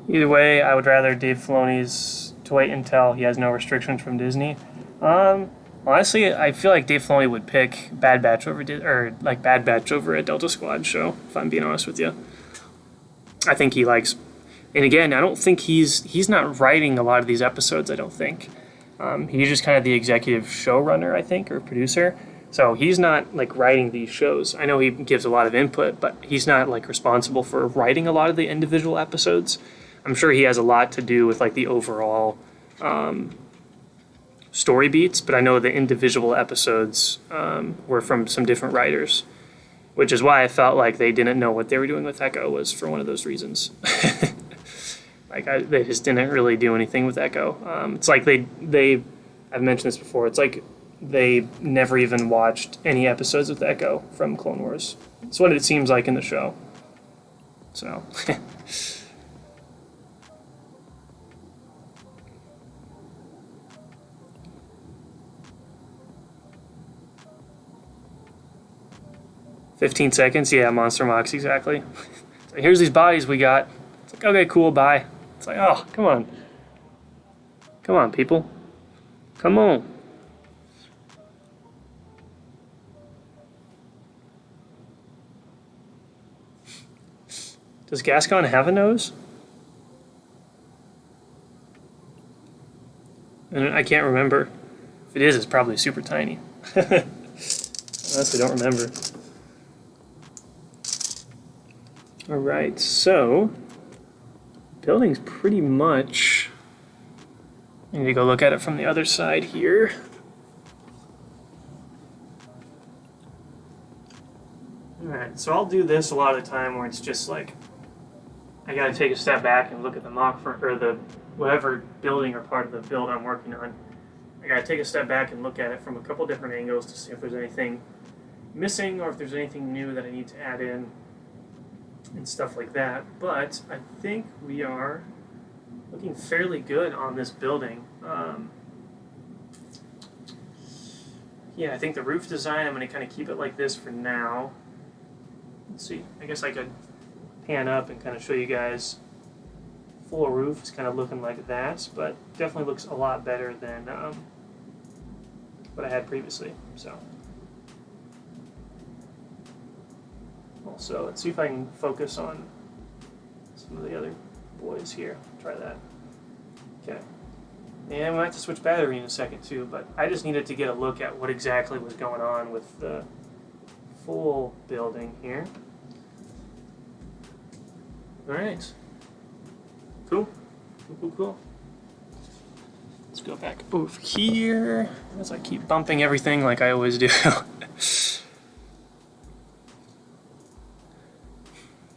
Either way, I would rather Dave Filoni's to wait until he has no restrictions from Disney. Honestly, I feel like Dave Filoni would pick Bad Batch over Bad Batch over a Delta Squad show. If I'm being honest with you, I think he likes. And again, I don't think he's not writing a lot of these episodes. I don't think he's just kind of the executive showrunner, I think, or producer. So he's not like writing these shows. I know he gives a lot of input, but he's not like responsible for writing a lot of the individual episodes. I'm sure he has a lot to do with like the overall story beats, but I know the individual episodes were from some different writers, which is why I felt like they didn't know what they were doing with Echo, was for one of those reasons. They just didn't really do anything with Echo. It's like I've mentioned this before, it's like they never even watched any episodes with Echo from Clone Wars. It's what it seems like in the show. So... 15 seconds, yeah, Monster Mox, exactly. So here's these bodies we got. It's like, okay, cool, bye. It's like, oh, come on. Come on, people. Come on. Does Gascon have a nose? And I can't remember. If it is, it's probably super tiny. I honestly don't remember. All right, so building's pretty much, I need to go look at it from the other side here. All right, so I'll do this a lot of the time where it's just like, I gotta take a step back and look at the or the whatever building or part of the build I'm working on. I gotta take a step back and look at it from a couple different angles to see if there's anything missing or if there's anything new that I need to add in and stuff like that. But I think we are looking fairly good on this building. Yeah, I think the roof design, I'm going to kind of keep it like this for now. Let's see, I guess I could pan up and kind of show you guys full roof. It's kind of looking like that, but definitely looks a lot better than what I had previously. So also, let's see if I can focus on some of the other boys here. Try that. Okay. And we might have to switch battery in a second too, but I just needed to get a look at what exactly was going on with the full building here. Alright. Cool. Cool. Let's go back over here as I keep bumping everything like I always do.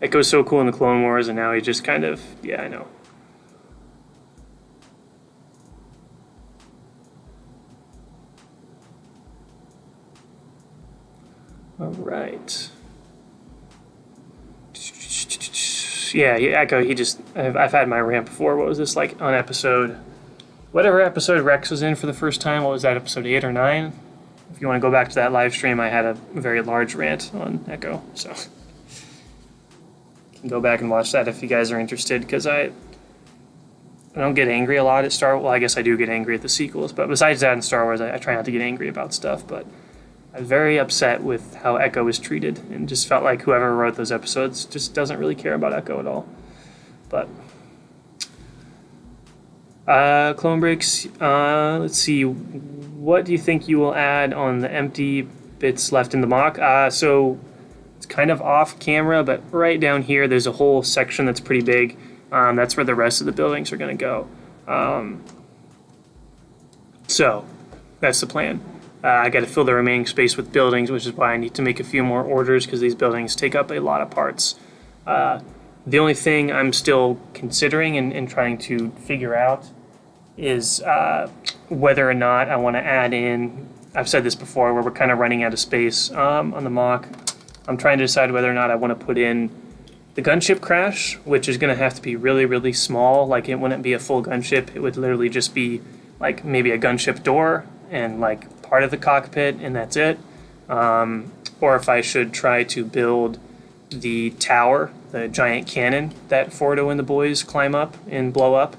Echo's so cool in the Clone Wars, and now he just kind of, yeah, I know. All right. Yeah, Echo, I've had my rant before. What was this, like, on whatever episode Rex was in for the first time? What was that, episode 8 or 9? If you want to go back to that live stream, I had a very large rant on Echo, so... You can go back and watch that if you guys are interested, because I don't get angry a lot at Star Wars. Well, I guess I do get angry at the sequels, but besides that in Star Wars, I try not to get angry about stuff, but I was very upset with how Echo was treated, and just felt like whoever wrote those episodes just doesn't really care about Echo at all. But Clone breaks. Let's see. What do you think you will add on the empty bits left in the mock? So it's kind of off camera, but right down here, there's a whole section that's pretty big. That's where the rest of the buildings are going to go. So that's the plan. I got to fill the remaining space with buildings, which is why I need to make a few more orders because these buildings take up a lot of parts. The only thing I'm still considering and trying to figure out is whether or not I want to add in, I've said this before, where we're kind of running out of space on the mock. I'm trying to decide whether or not I want to put in the gunship crash, which is going to have to be really, really small. Like, it wouldn't be a full gunship. It would literally just be like maybe a gunship door and like part of the cockpit, and that's it. Or if I should try to build the tower, the giant cannon that Fordo and the boys climb up and blow up.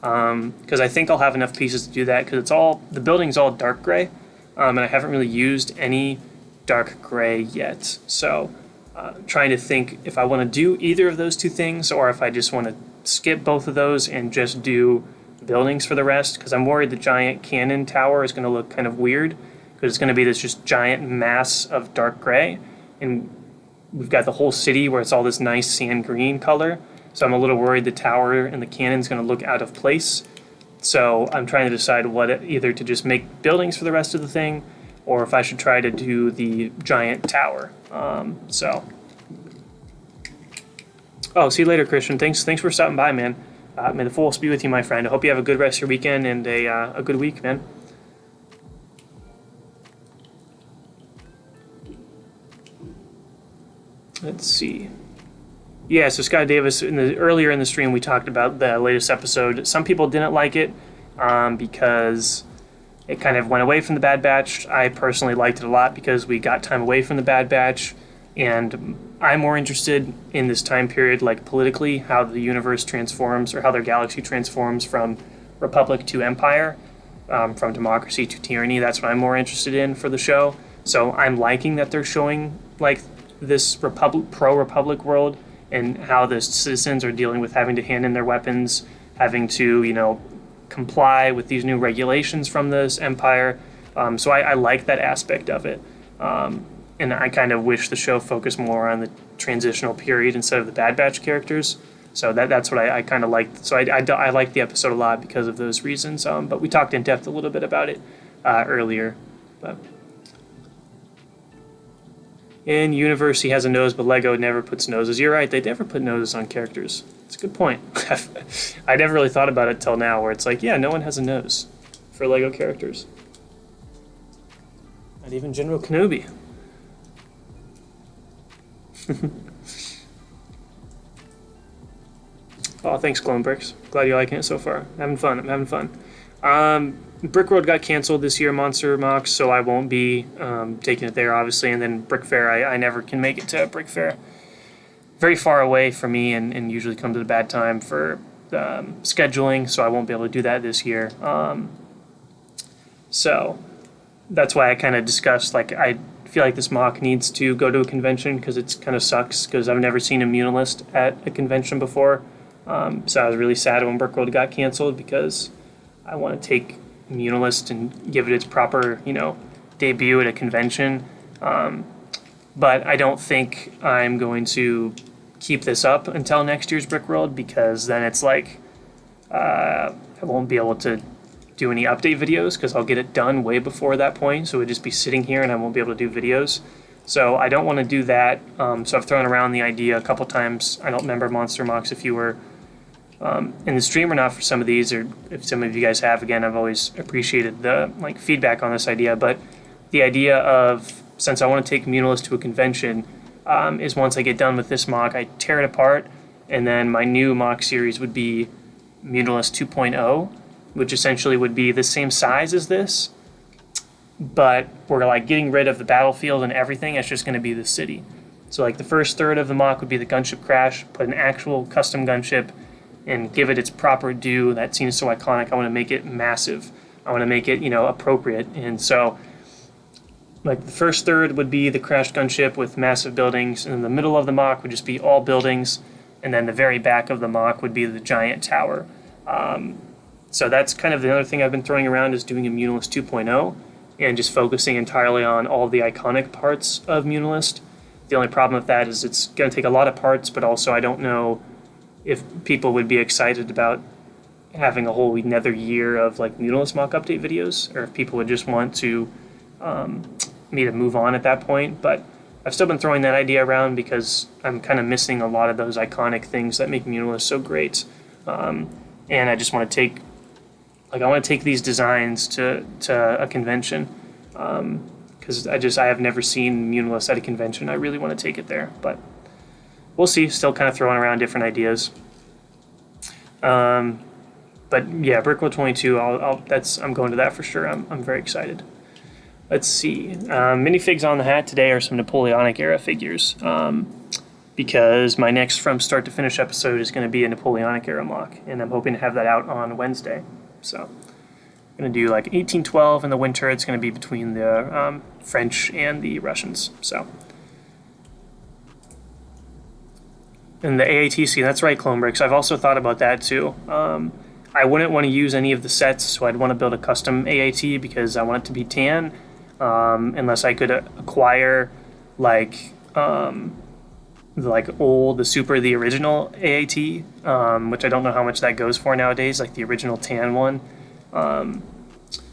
Because I think I'll have enough pieces to do that, because the building's all dark gray, and I haven't really used any dark gray yet. So trying to think if I want to do either of those two things, or if I just want to skip both of those and just do buildings for the rest, because I'm worried the giant cannon tower is going to look kind of weird, because it's going to be this just giant mass of dark gray, and we've got the whole city where it's all this nice sand green color. So I'm a little worried the tower and the cannon's going to look out of place. So I'm trying to decide either to just make buildings for the rest of the thing, or if I should try to do the giant tower. Oh, see you later, Christian. Thanks for stopping by, man. May the force be with you, my friend. I hope you have a good rest of your weekend and a good week, man. Let's see. Yeah, so Scott Davis, earlier in the stream, we talked about the latest episode. Some people didn't like it because it kind of went away from the Bad Batch. I personally liked it a lot because we got time away from the Bad Batch, and I'm more interested in this time period, like politically, how the universe transforms or how their galaxy transforms from Republic to Empire, from democracy to tyranny. That's what I'm more interested in for the show. So I'm liking that they're showing like this pro-Republic world, and how the citizens are dealing with having to hand in their weapons, having to, comply with these new regulations from this empire. So I like that aspect of it. And I kind of wish the show focused more on the transitional period instead of the Bad Batch characters. So that's what I kind of liked. So I liked the episode a lot because of those reasons. But we talked in depth a little bit about it earlier. But in universe, he has a nose, but Lego never puts noses. You're right, they never put noses on characters. It's a good point. I never really thought about it till now, where it's like, yeah, no one has a nose for Lego characters. Not even General Kenobi. Oh, thanks, Clone Bricks. Glad you're liking it so far. I'm having fun. Brickworld got canceled this year, Monster Mox, so I won't be taking it there, obviously. And then Brick Fair, I never can make it to Brick Fair. Very far away from me, and usually come to the bad time for scheduling, so I won't be able to do that this year. So that's why I kind of discussed, like, I feel like this mock needs to go to a convention, because it kind of sucks, because I've never seen a Muunilinst at a convention before. So I was really sad when Brickworld got canceled, because I want to take Muunilinst and give it its proper, debut at a convention. But I don't think I'm going to keep this up until next year's Brickworld, because then it's like I won't be able to do any update videos, because I'll get it done way before that point. So it would just be sitting here and I won't be able to do videos. So I don't want to do that. So I've thrown around the idea a couple times. I don't remember, Monster Mox, if you were in the stream or not for some of these, or if some of you guys have. Again, I've always appreciated the feedback on this idea, but the idea of, since I want to take Muunilinst to a convention, is once I get done with this mock, I tear it apart, and then my new mock series would be Muunilinst 2.0, which essentially would be the same size as this, but we're like getting rid of the battlefield and everything. It's just going to be the city. So like the first third of the mock would be the gunship crash, put an actual custom gunship and give it its proper due. That scene is so iconic. I want to make it massive. I want to make it, appropriate. And so like the first third would be the crashed gunship with massive buildings, and then the middle of the mock would just be all buildings, and then the very back of the mock would be the giant tower. So that's kind of the other thing I've been throwing around, is doing a Muunilinst 2.0 and just focusing entirely on all the iconic parts of Muunilinst. The only problem with that is it's going to take a lot of parts, but also I don't know if people would be excited about having a whole another year of like Muunilinst mock update videos, or if people would just want to me to move on at that point. But I've still been throwing that idea around because I'm kind of missing a lot of those iconic things that make Muunilinst so great. And I just want to take, I want to take these designs to a convention, because I have never seen Muunilinst at a convention. I really want to take it there, but we'll see. Still kind of throwing around different ideas. But yeah, Brickworld 22. I'm going to that for sure. I'm very excited. Let's see. Minifigs on the hat today are some Napoleonic era figures, because my next from start to finish episode is going to be a Napoleonic era mock, and I'm hoping to have that out on Wednesday. So I'm going to do like 1812 in the winter. It's going to be between the French and the Russians. So. And the AATC, that's right, Clonebricks. I've also thought about that too. I wouldn't want to use any of the sets, so I'd want to build a custom AAT because I want it to be tan, unless I could acquire the original AAT, which I don't know how much that goes for nowadays, like the original tan one.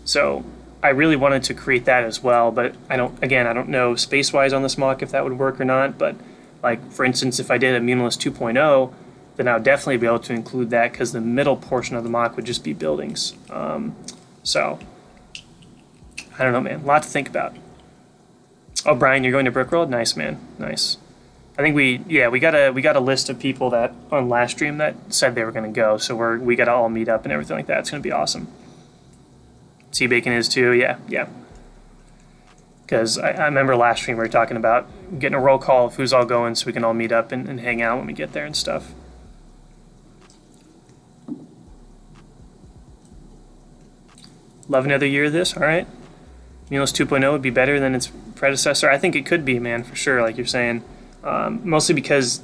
So I really wanted to create that as well, but I don't know space-wise on this mock if that would work or not, but like, for instance, if I did a Muunilinst 2.0, then I would definitely be able to include that because the middle portion of the mock would just be buildings. So, I don't know, man. A lot to think about. Oh, Brian, you're going to Brickworld? Nice, man. Nice. I think we got a list of people that on Livestream that said they were going to go, so we got to all meet up and everything like that. It's going to be awesome. Sea Bacon is too. Yeah. Because I remember last stream we were talking about getting a roll call of who's all going so we can all meet up and hang out when we get there and stuff. Love another year of this, all right. Muunilinst 2.0 would be better than its predecessor. I think it could be, man, for sure, like you're saying. Mostly because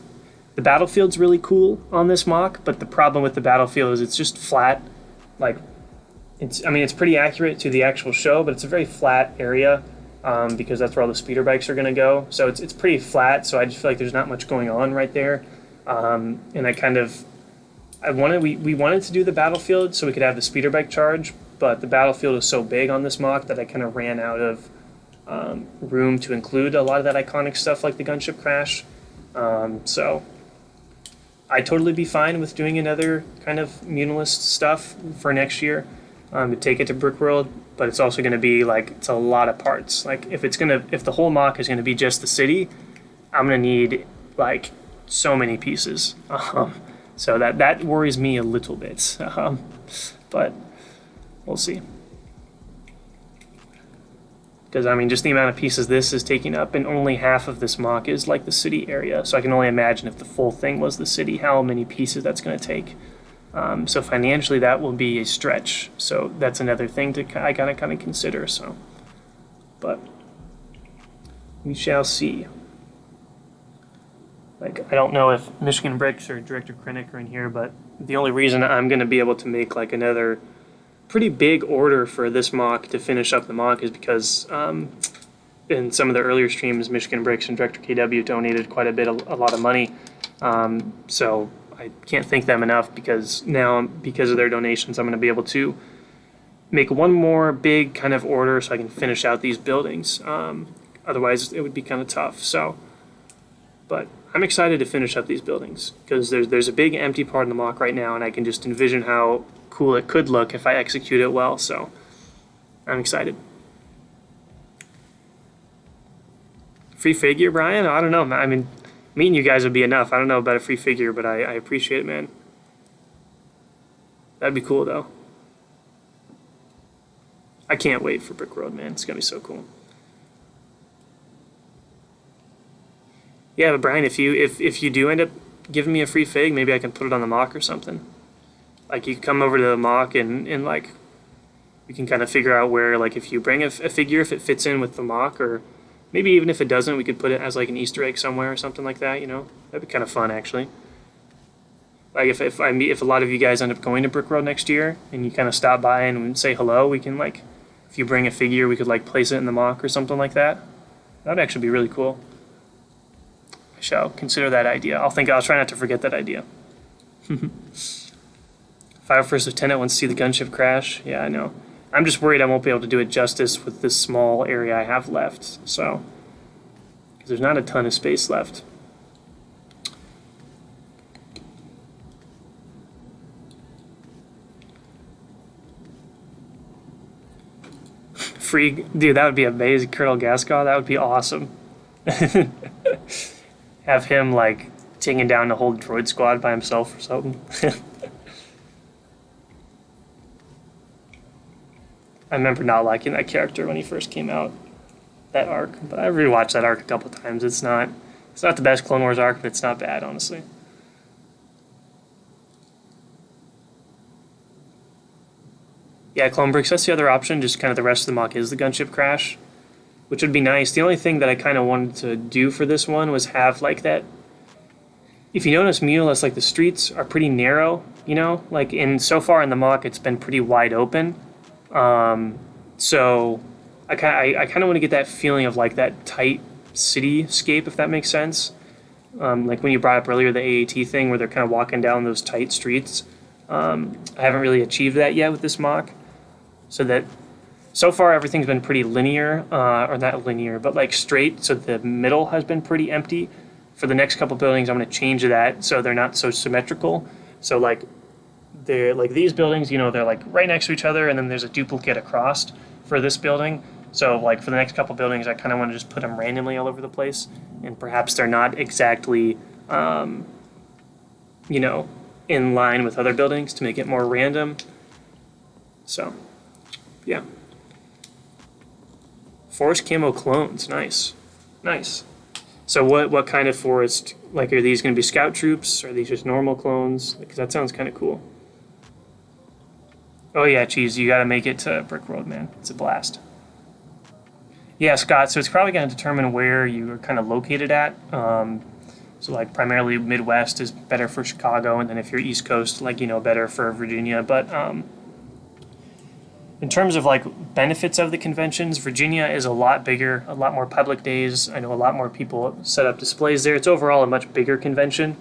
the battlefield's really cool on this mock, but the problem with the battlefield is it's just flat. Like, it's pretty accurate to the actual show, but it's a very flat area. Because that's where all the speeder bikes are going to go. So it's pretty flat, so I just feel like there's not much going on right there. And we wanted to do the battlefield so we could have the speeder bike charge, but the battlefield is so big on this mock that I kind of ran out of room to include a lot of that iconic stuff like the gunship crash. So I'd totally be fine with doing another kind of Muunilinst stuff for next year to take it to Brickworld. But it's also going to be it's a lot of parts. Like if the whole mock is going to be just the city, I'm going to need so many pieces. So that worries me a little bit. But we'll see. Because just the amount of pieces this is taking up, and only half of this mock is like the city area. So I can only imagine if the full thing was the city, how many pieces that's going to take. So financially, that will be a stretch. So that's another thing I gotta kind of consider. So, but we shall see. I don't know if Michigan Bricks or Director Krennic are in here, but the only reason I'm going to be able to make another pretty big order for this mock to finish up the mock is because in some of the earlier streams, Michigan Bricks and Director KW donated quite a lot of money. So I can't thank them enough because of their donations, I'm going to be able to make one more big kind of order so I can finish out these buildings. Otherwise, it would be kind of tough. So, but I'm excited to finish up these buildings because there's a big empty part in the mock right now, and I can just envision how cool it could look if I execute it well. So, I'm excited. Free figure, Brian? I don't know. Meeting you guys would be enough. I don't know about a free figure, but I appreciate it, man. That'd be cool, though. I can't wait for Brickworld, man. It's going to be so cool. Yeah, but Brian, if you do end up giving me a free fig, maybe I can put it on the mock or something. You can come over to the mock and we can kind of figure out where, if you bring a figure, if it fits in with the mock, or maybe even if it doesn't, we could put it as an Easter egg somewhere or something like that, That'd be kind of fun, actually. Like if a lot of you guys end up going to Brickworld next year and you kind of stop by and say hello, we can like, if you bring a figure, we could like place it in the MOC or something like that. That would actually be really cool. I shall consider that idea. I'll try not to forget that idea. Fire First Lieutenant wants to see the gunship crash. Yeah, I know. I'm just worried I won't be able to do it justice with this small area I have left. So, because there's not a ton of space left. Free, dude, that would be amazing. Colonel Gascon, that would be awesome. Have him like taking down the whole droid squad by himself or something. I remember not liking that character when he first came out, that arc. But I rewatched that arc a couple times. It's not the best Clone Wars arc, but it's not bad, honestly. Yeah, Clone Bricks, that's the other option. Just kind of the rest of the MOC is the gunship crash, which would be nice. The only thing that I kind of wanted to do for this one was have like that. If you notice, Muunilinst, like the streets are pretty narrow, you know? Like so far in the MOC, it's been pretty wide open. So I kind of want to get that feeling of like that tight cityscape, if that makes sense. Like when you brought up earlier the AAT thing where they're kind of walking down those tight streets. I haven't really achieved that yet with this MOC. So far everything's been pretty linear, or not linear, but like straight. So the middle has been pretty empty. For the next couple buildings, I'm going to change that so they're not so symmetrical. So like they're like these buildings, you know, they're like right next to each other, and then there's a duplicate across for this building. So like for the next couple buildings, I kind of want to just put them randomly all over the place, and perhaps they're not exactly, you know, in line with other buildings to make it more random. So, yeah. Forest camo clones, nice. So what kind of forest, like are these going to be scout troops? Or are these just normal clones? Because that sounds kind of cool. Oh yeah, Cheese, you got to make it to Brickworld, man. It's a blast. Yeah, Scott, so it's probably going to determine where you are kind of located at. So like primarily Midwest is better for Chicago, and then if you're East Coast, like, you know, better for Virginia. But in terms of like benefits of the conventions, Virginia is a lot bigger, a lot more public days. I know a lot more people set up displays there. It's overall a much bigger convention.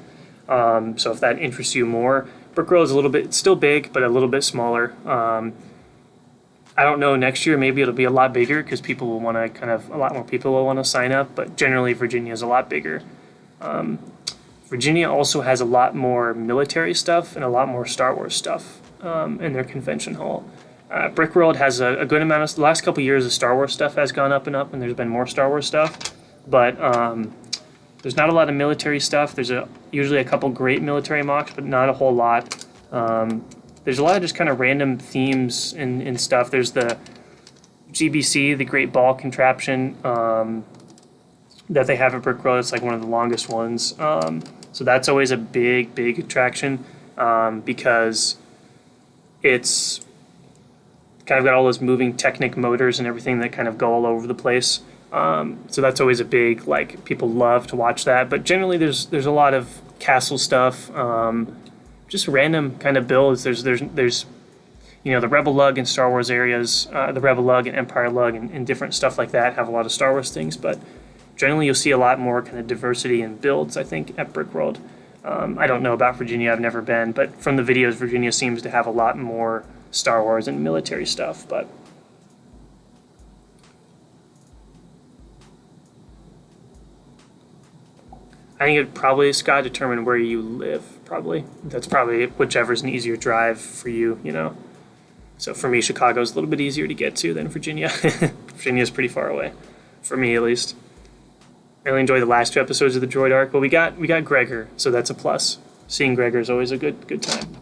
So if that interests you more, Brickworld is a little bit, it's still big, but a little bit smaller. I don't know, next year maybe it'll be a lot bigger because people will want to a lot more people will want to sign up, but generally Virginia is a lot bigger. Virginia also has a lot more military stuff and a lot more Star Wars stuff in their convention hall. Brickworld has a good amount of, the last couple of years the Star Wars stuff has gone up, and there's been more Star Wars stuff, but there's not a lot of military stuff. There's usually a couple great military MOCs, but not a whole lot. There's a lot of just kind of random themes and stuff. There's the GBC, the Great Ball Contraption, that they have at Brickworld. It's like one of the longest ones. So that's always a big attraction because it's kind of got all those moving Technic motors and everything that kind of go all over the place. So that's always a big, like, people love to watch that. But generally there's a lot of castle stuff, just random kind of builds. There's you know, the Rebel Lug and Star Wars areas, the Rebel Lug and Empire Lug and different stuff like that have a lot of Star Wars things, but generally you'll see a lot more kind of diversity in builds, I think, at Brickworld. I don't know about Virginia, I've never been, but from the videos, Virginia seems to have a lot more Star Wars and military stuff, but I think it'd probably, Scott, determine where you live, probably. That's probably whichever's an easier drive for you, you know. So for me, Chicago's a little bit easier to get to than Virginia. Virginia's pretty far away, for me at least. I really enjoyed the last 2 episodes of the Droid arc, but we got Gregor, so that's a plus. Seeing Gregor is always a good time.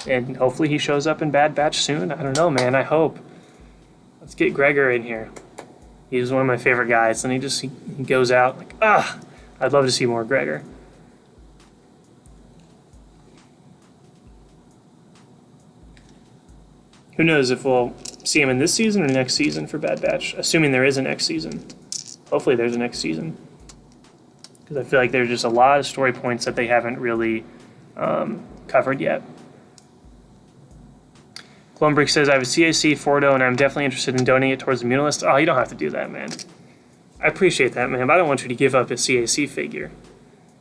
And hopefully he shows up in Bad Batch soon. I don't know, man. I hope. Let's get Gregor in here. He's one of my favorite guys, and he goes out like, I'd love to see more Gregor. Who knows if we'll see him in this season or next season for Bad Batch, assuming there is a next season. Hopefully there's a next season. because I feel like there's just a lot of story points that they haven't really covered yet. Clonebrick says, I have a CAC Fordo and I'm definitely interested in donating it towards the Muunilinst. Oh, you don't have to do that, man. I appreciate that, man, but I don't want you to give up a CAC figure.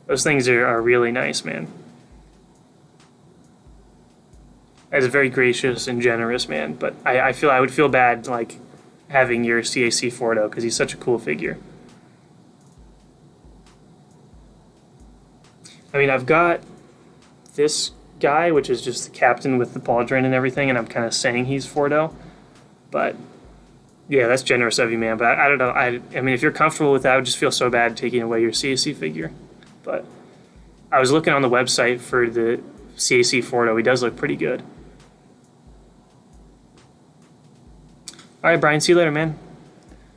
Those things are really nice, man. That is very gracious and generous, man, but I would feel bad, like, having your CAC Fordo, because he's such a cool figure. I mean, I've got this guy, which is just the captain with the pauldron and everything, and I'm kind of saying he's Fordo, but yeah, that's generous of you, man. But I don't know. I mean, if you're comfortable with that, I would just feel so bad taking away your CAC figure. But I was looking on the website for the CAC Fordo. He does look pretty good. All right, Brian. See you later, man.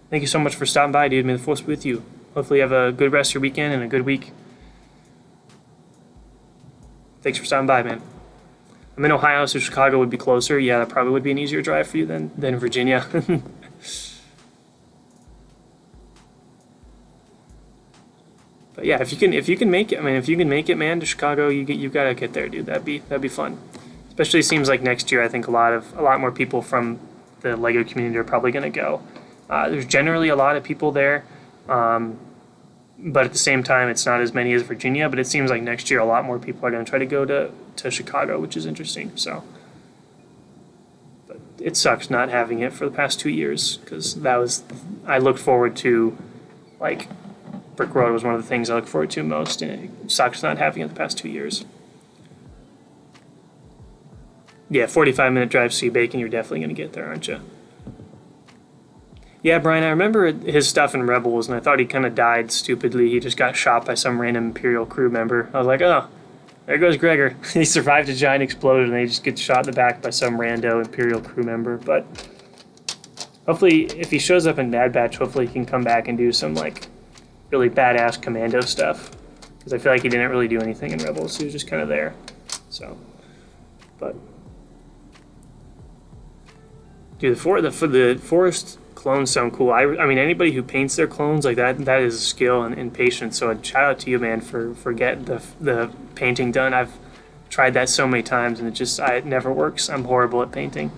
Thank you so much for stopping by, dude. May the force be with you. Hopefully you have a good rest of your weekend and a good week. Thanks for stopping by, man. I'm in Ohio, so Chicago would be closer. Yeah, that probably would be an easier drive for you than Virginia. But yeah, if you can make it, I mean, if you can make it, man, to Chicago, you gotta get there, dude. That'd be fun. Especially seems like next year, I think a lot more people from the LEGO community are probably gonna go. There's generally a lot of people there, but at the same time, it's not as many as Virginia. But it seems like next year, a lot more people are gonna try to go to Chicago, which is interesting. So, but it sucks not having it for the past 2 years, because I looked forward to, like, Brick Road was one of the things I look forward to most, and it sucks not having it the past 2 years. Yeah, 45-minute drive, so you bacon, you're definitely going to get there, aren't you? Yeah, Brian, I remember his stuff in Rebels, and I thought he kind of died stupidly. He just got shot by some random Imperial crew member. I was like, oh, there goes Gregor. He survived a giant explosion, and he just gets shot in the back by some rando Imperial crew member. But hopefully, if he shows up in Bad Batch, hopefully he can come back and do some, like, really badass commando stuff, because I feel like he didn't really do anything in Rebels. He was just kind of there. So, but dude, the forest clones sound cool. I mean, anybody who paints their clones like that is a skill and patience. So, shout out to you, man, for getting the painting done. I've tried that so many times, and it never works. I'm horrible at painting.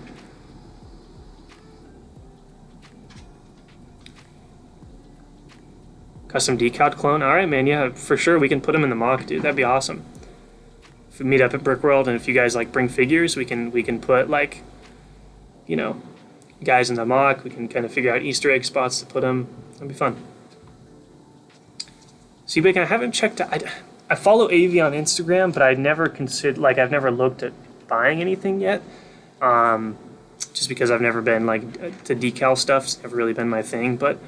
Custom decal clone. All right, man. Yeah, for sure. We can put them in the mock, dude. That'd be awesome. If we meet up at Brick World, and if you guys like bring figures, we can put, like, you know, guys in the mock. We can kind of figure out Easter egg spots to put them. That'd be fun. See, Bacon, I haven't checked. I follow AV on Instagram, but I've never looked at buying anything yet. Just because I've never been, like, to decal stuff's never really been my thing, but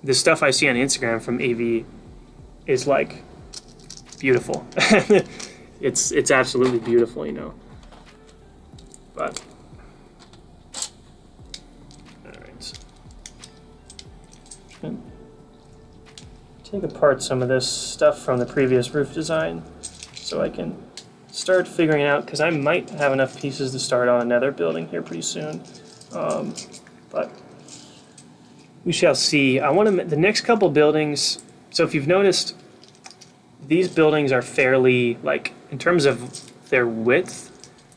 the stuff I see on Instagram from AV is, like, beautiful. It's absolutely beautiful, you know. But all right, take apart some of this stuff from the previous roof design so I can start figuring out, because I might have enough pieces to start on another building here pretty soon. But we shall see. I want to the next couple buildings. So if you've noticed, these buildings are fairly, like, in terms of their width,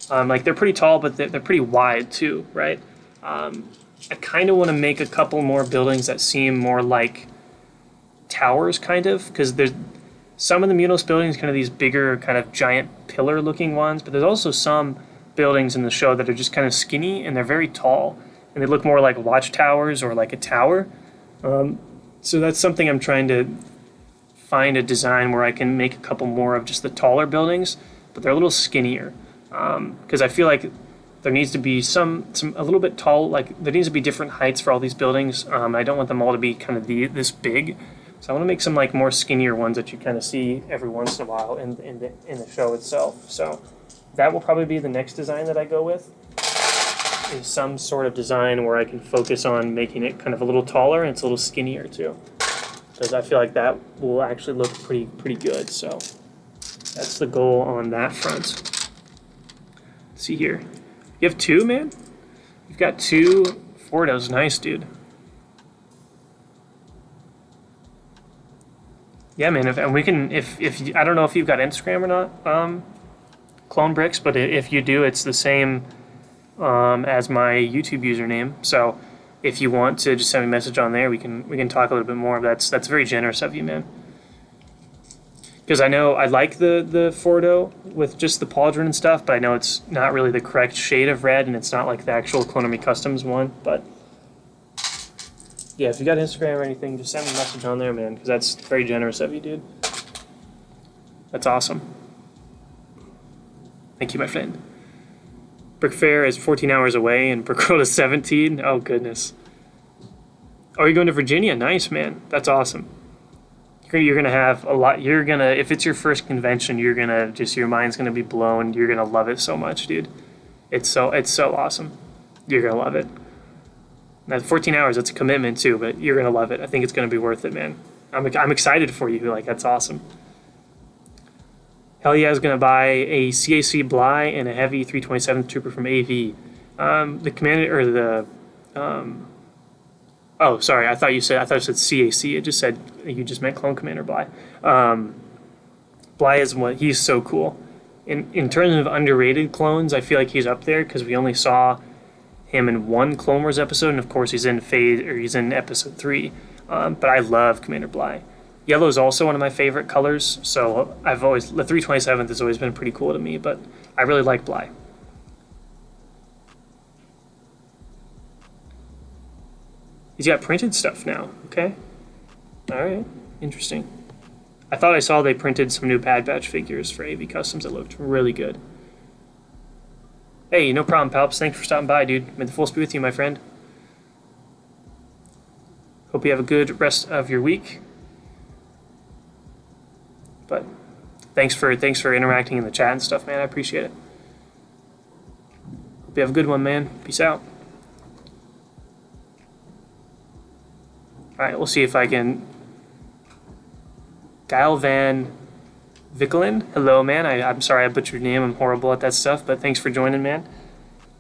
like, they're pretty tall, but they're pretty wide too, right? I kind of want to make a couple more buildings that seem more like towers, kind of, because there's some of the Muunilinst buildings, kind of these bigger, kind of giant pillar-looking ones, but there's also some buildings in the show that are just kind of skinny, and they're very tall, and they look more like watchtowers or like a tower. So that's something I'm trying to find a design where I can make a couple more of just the taller buildings, but they're a little skinnier. Because I feel like there needs to be some a little bit tall, like, there needs to be different heights for all these buildings. I don't want them all to be kind of this big. So I want to make some, like, more skinnier ones that you kind of see every once in a while in the show itself. So that will probably be the next design that I go with, is some sort of design where I can focus on making it kind of a little taller and it's a little skinnier too, because I feel like that will actually look pretty good. So that's the goal on that front. Let's see here, you have two, man. You've got two Fordos. Nice, dude. Yeah, man. And we can, if I don't know if you've got Instagram or not, Clone Bricks, but if you do, it's the same as my YouTube username. So if you want to just send me a message on there, we can talk a little bit more. That's very generous of you, man. Because I know I like the Fordo with just the pauldron and stuff, but I know it's not really the correct shade of red, and it's not like the actual Clone Army Customs one. But yeah, if you got Instagram or anything, just send me a message on there, man, because that's very generous of you, dude. That's awesome. Thank you, my friend. Brick Fair is 14 hours away, and Brick World is 17. Oh, goodness. Oh, you're going to Virginia? Nice, man. That's awesome. You're going to have a lot. You're going to, if it's your first convention, you're going to just, your mind's going to be blown. You're going to love it so much, dude. It's so awesome. You're going to love it. Now, 14 hours, that's a commitment too, but you're going to love it. I think it's going to be worth it, man. I'm excited for you. Like, that's awesome. Hell yeah, I was going to buy a CAC Bly and a heavy 327th Trooper from AV. The commander, or the, oh, sorry, I thought it said CAC. It just said, you just meant Clone Commander Bly. Bly is what, he's so cool. In terms of underrated clones, I feel like he's up there because we only saw him in one Clone Wars episode, and of course he's in episode 3. But I love Commander Bly. Yellow is also one of my favorite colors, so the 327th has always been pretty cool to me, but I really like Bly. He's got printed stuff now, okay? Alright, interesting. I thought I saw they printed some new Bad Batch figures for AV Customs that looked really good. Hey, no problem, Palps. Thanks for stopping by, dude. May the force be with you, my friend. Hope you have a good rest of your week. But thanks for interacting in the chat and stuff, man. I appreciate it. Hope you have a good one, man. Peace out. All right, we'll see if I can. Guile Van Vickelen. Hello, man. I'm sorry I butchered your name. I'm horrible at that stuff, but thanks for joining, man.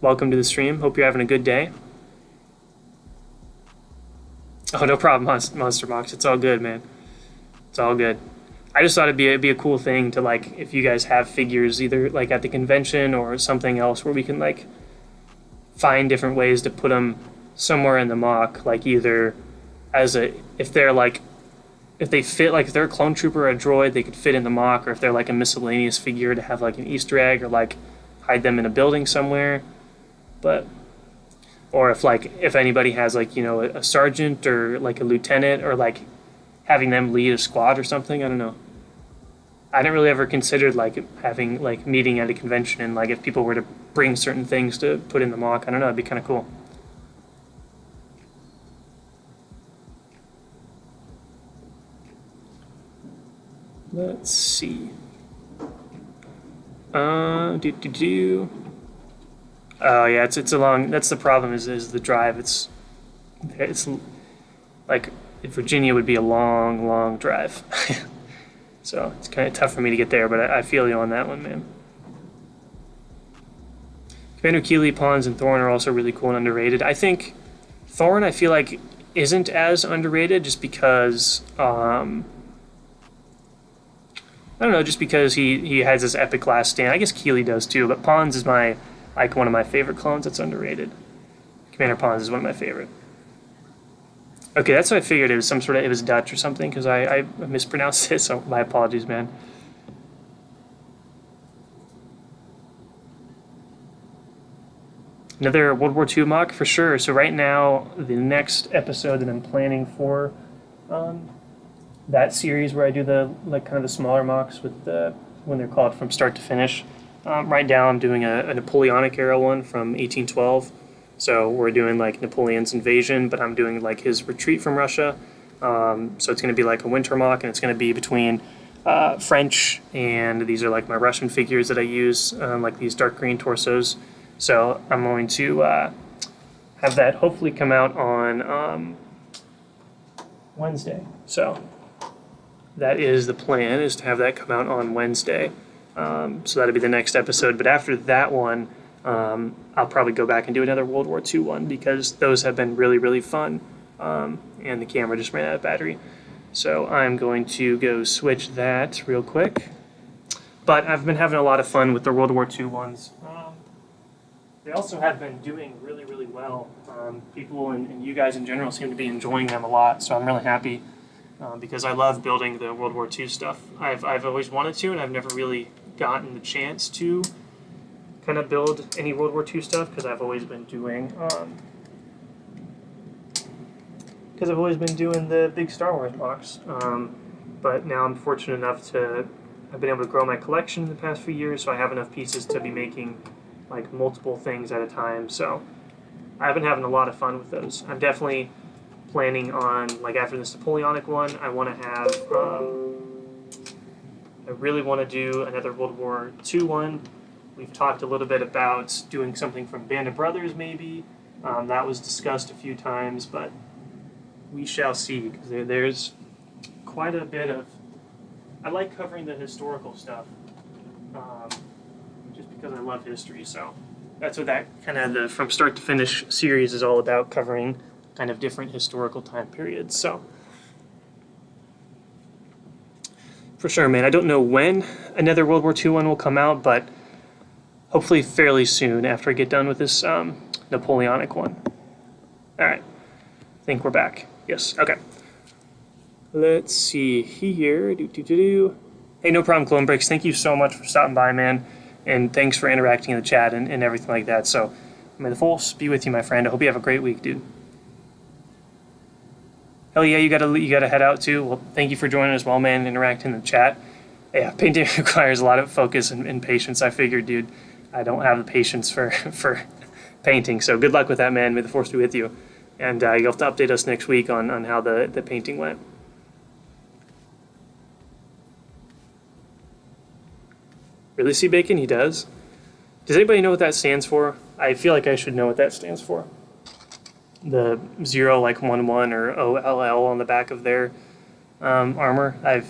Welcome to the stream. Hope you're having a good day. Oh, no problem, Monster Box. It's all good, man. It's all good. I just thought it'd be a cool thing to, like, if you guys have figures either like at the convention or something else where we can like find different ways to put them somewhere in the mock, like either as if they fit, like if they're a clone trooper or a droid, they could fit in the mock, or if they're like a miscellaneous figure to have like an Easter egg or like hide them in a building somewhere. But or if anybody has like, you know, a sergeant or like a lieutenant, or like having them lead a squad or something. I don't know. I didn't really ever considered like having like meeting at a convention and like if people were to bring certain things to put in the mock. I don't know. It'd be kind of cool. Let's see. Oh yeah, it's a long. That's the problem. Is the drive. It's like Virginia would be a long drive. So it's kind of tough for me to get there, but I feel you on that one, man. Commander Keeley, Pawns, and Thorn are also really cool and underrated. I think Thorn, I feel like, isn't as underrated just because, I don't know, just because he has this epic last stand. I guess Keeley does too, but Pawns is one of my favorite clones that's underrated. Commander Pawns is one of my favorite. Okay, that's what I figured. It was Dutch or something, because I mispronounced it, so my apologies, man. Another World War II mock for sure. So right now, the next episode that I'm planning for that series where I do the kind of the smaller mocks with when they're called from start to finish. Right now, I'm doing a Napoleonic era one from 1812. So we're doing like Napoleon's invasion, but I'm doing like his retreat from Russia. So it's going to be like a winter mock, and it's going to be between French, and these are like my Russian figures that I use, like these dark green torsos. So I'm going to have that hopefully come out on Wednesday. So that is the plan, is to have that come out on Wednesday. So that'll be the next episode. But after that one, I'll probably go back and do another World War II one, because those have been really, really fun. And the camera just ran out of battery. So I'm going to go switch that real quick. But I've been having a lot of fun with the World War II ones. They also have been doing really, really well. People and you guys in general seem to be enjoying them a lot, so I'm really happy because I love building the World War II stuff. I've always wanted to, and I've never really gotten the chance to kind of build any World War II stuff because I've always been doing the big Star Wars box. But now I'm fortunate enough to I've been able to grow my collection in the past few years, so I have enough pieces to be making like multiple things at a time. So I've been having a lot of fun with those. I'm definitely planning on, like after this Napoleonic one, I want to have, I really want to do another World War II one. We've talked a little bit about doing something from Band of Brothers maybe. That was discussed a few times, but we shall see, because there's quite a bit of, I like covering the historical stuff, just because I love history, so that's what that kind of the from start to finish series is all about, covering kind of different historical time periods. So for sure, man, I don't know when another World War II one will come out, but hopefully fairly soon after I get done with this Napoleonic one. All right, I think we're back. Yes, okay. Let's see here. Hey, no problem, Clone Bricks. Thank you so much for stopping by, man. And thanks for interacting in the chat and everything like that. So, may the force be with you, my friend. I hope you have a great week, dude. Hell yeah, you gotta head out too. Well, thank you for joining as well, man, interacting in the chat. Yeah, painting requires a lot of focus and patience. I figured, dude, I don't have the patience for painting. So good luck with that, man. May the force be with you. And you'll have to update us next week on how the painting went. Really, see Bacon? He does. Does anybody know what that stands for? I feel like I should know what that stands for. The 011 or OLL on the back of their armor. I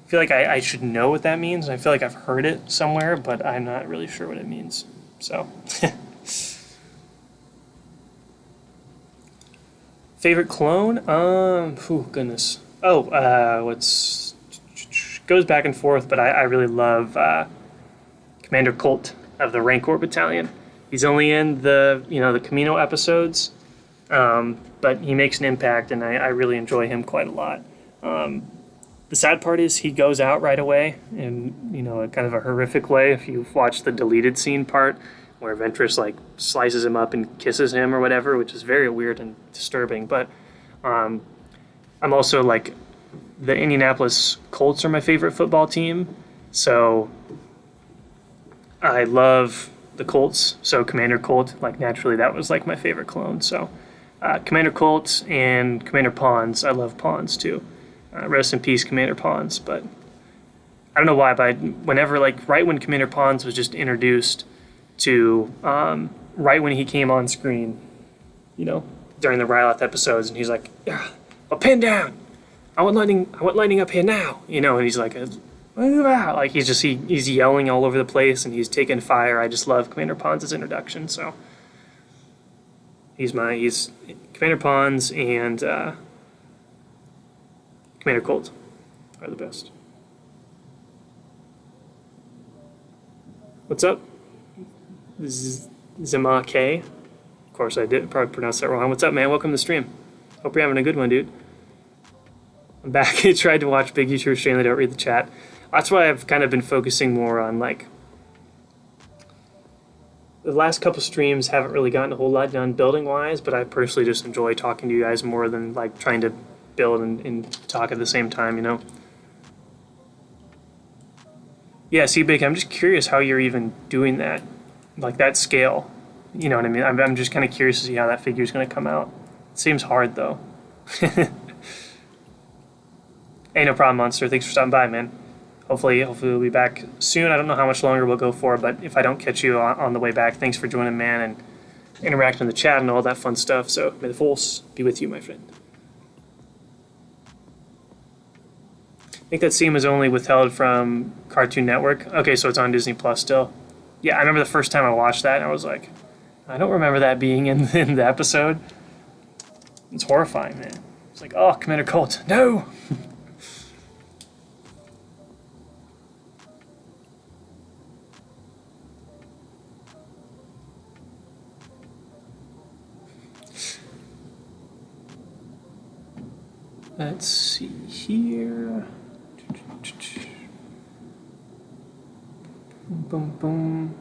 feel like I should know what that means. I feel like I've heard it somewhere, but I'm not really sure what it means. So, favorite clone? Goodness. What's goes back and forth, but I really love Commander Colt of the Rancor Battalion. He's only in the the Camino episodes, but he makes an impact, and I really enjoy him quite a lot. The sad part is he goes out right away in a kind of a horrific way. If you watch the deleted scene part where Ventress like slices him up and kisses him or whatever, which is very weird and disturbing. But I'm also like, the Indianapolis Colts are my favorite football team, so I love the Colts. So Commander Colt, like naturally, that was like my favorite clone. So Commander Colt and Commander Pons, I love Pons too. Rest in peace, Commander Pons. But I don't know why, but whenever, like right when Commander Pons was just introduced to, right when he came on screen, during the Ryloth episodes, and he's like, "Well, pin down. I want lightning up here now," and he's like, "Move out!" Like he's yelling all over the place, and he's taking fire. I just love Commander Pons' introduction. So he's Commander Pons and Commander Colt are the best. What's up, Zima K? Of course, I did probably pronounce that wrong. What's up, man? Welcome to the stream. Hope you're having a good one, dude. I'm back. I tried to watch Big YouTubers stream. They don't read the chat. That's why I've kind of been focusing more on, like, the last couple streams haven't really gotten a whole lot done building-wise, but I personally just enjoy talking to you guys more than, like, trying to build and talk at the same time, Yeah, see, Big, I'm just curious how you're even doing that, like that scale. You know what I mean? I'm just kind of curious to see how that figure's going to come out. It seems hard, though. Hey, no problem, Monster. Thanks for stopping by, man. Hopefully we'll be back soon. I don't know how much longer we'll go for, but if I don't catch you on the way back, thanks for joining, man, and interacting in the chat and all that fun stuff. So may the force be with you, my friend. I think that scene was only withheld from Cartoon Network. Okay, so it's on Disney Plus still. Yeah, I remember the first time I watched that, and I was like, I don't remember that being in the episode. It's horrifying, man. It's like, oh, Commander Colt, no! Let's see here. Boom, boom.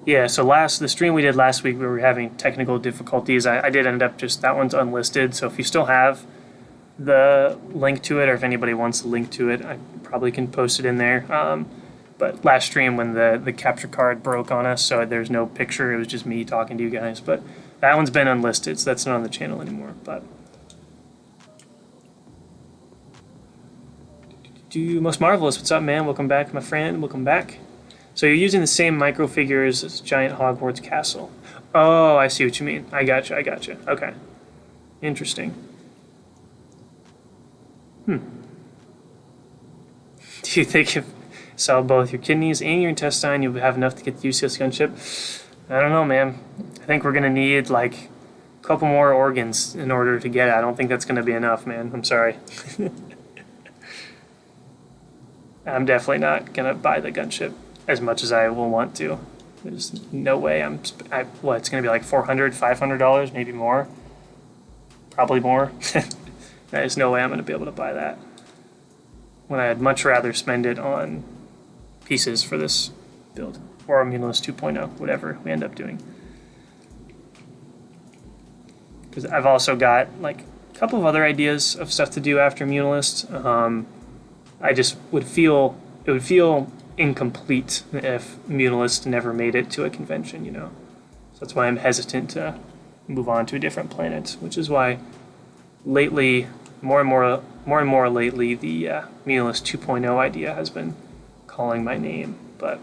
Yeah, so the stream we did last week, we were having technical difficulties. I did end up that one's unlisted. So if you still have the link to it, or if anybody wants the link to it, I probably can post it in there. But last stream when the capture card broke on us, so there's no picture, it was just me talking to you guys. But that one's been unlisted, so that's not on the channel anymore. But Most Marvelous, what's up, man? Welcome back, my friend. Welcome back. So you're using the same micro figures as Giant Hogwarts Castle. Oh, I see what you mean. I gotcha. Okay. Interesting. Do you think if sell both your kidneys and your intestine, you'll have enough to get the UCS gunship? I don't know, man. I think we're going to need, like, a couple more organs in order to get it. I don't think that's going to be enough, man. I'm sorry. I'm definitely not going to buy the gunship as much as I will want to. There's no way it's going to be like $400, $500, maybe more. Probably more. There's no way I'm going to be able to buy that, when I'd much rather spend it on pieces for this build, or Muunilinst 2.0, whatever we end up doing. Because I've also got like a couple of other ideas of stuff to do after Muunilinst. I just it would feel incomplete if Muunilinst never made it to a convention, you know. So that's why I'm hesitant to move on to a different planet, which is why lately, more and more lately, the Muunilinst 2.0 idea has been calling my name. But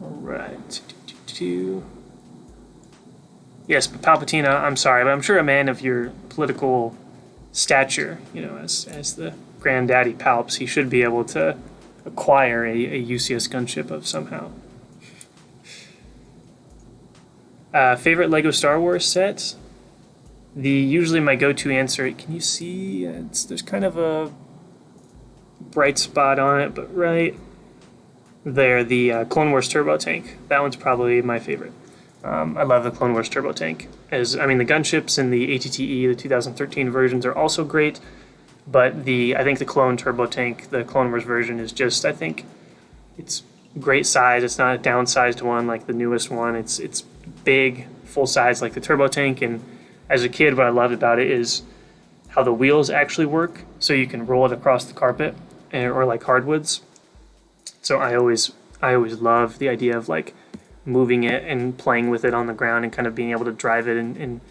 all right. Yes, but Palpatine, I'm sorry, but I'm sure a man of your political stature, you know, as the granddaddy Palps, he should be able to acquire a UCS gunship of somehow. Favorite Lego Star Wars set? Usually my go-to answer, can you see? There's kind of a bright spot on it, but right there, the Clone Wars Turbo Tank. That one's probably my favorite. I love the Clone Wars Turbo Tank. The gunships in the ATTE, the 2013 versions, are also great, but I think the Clone Turbo Tank, the Clone Wars version, is just, I think, it's great size. It's not a downsized one like the newest one. It's big, full size like the Turbo Tank, and as a kid, what I loved about it is how the wheels actually work, so you can roll it across the carpet, or like hardwoods. So I always love the idea of like moving it and playing with it on the ground and kind of being able to drive it and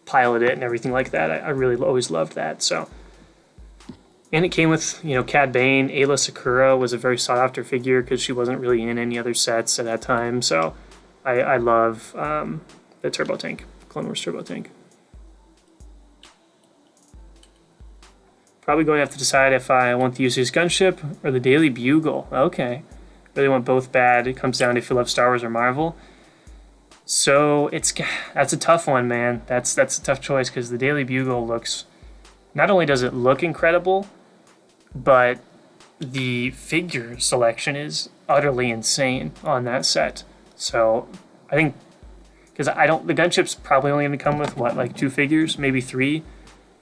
pilot it and everything like that. I really always loved that. So, and it came with, you know, Cad Bane. Ayla Sakura was a very sought after figure because she wasn't really in any other sets at that time. So I love the Turbo Tank, Clone Wars Turbo Tank. Probably going to have to decide if I want the UCS gunship or the Daily Bugle. Okay. Really want both bad. It comes down to if you love Star Wars or Marvel. So that's a tough one, man. That's a tough choice because the Daily Bugle not only does it look incredible, but the figure selection is utterly insane on that set. So I think, because the gunship's probably only going to come with like 2 figures, maybe 3.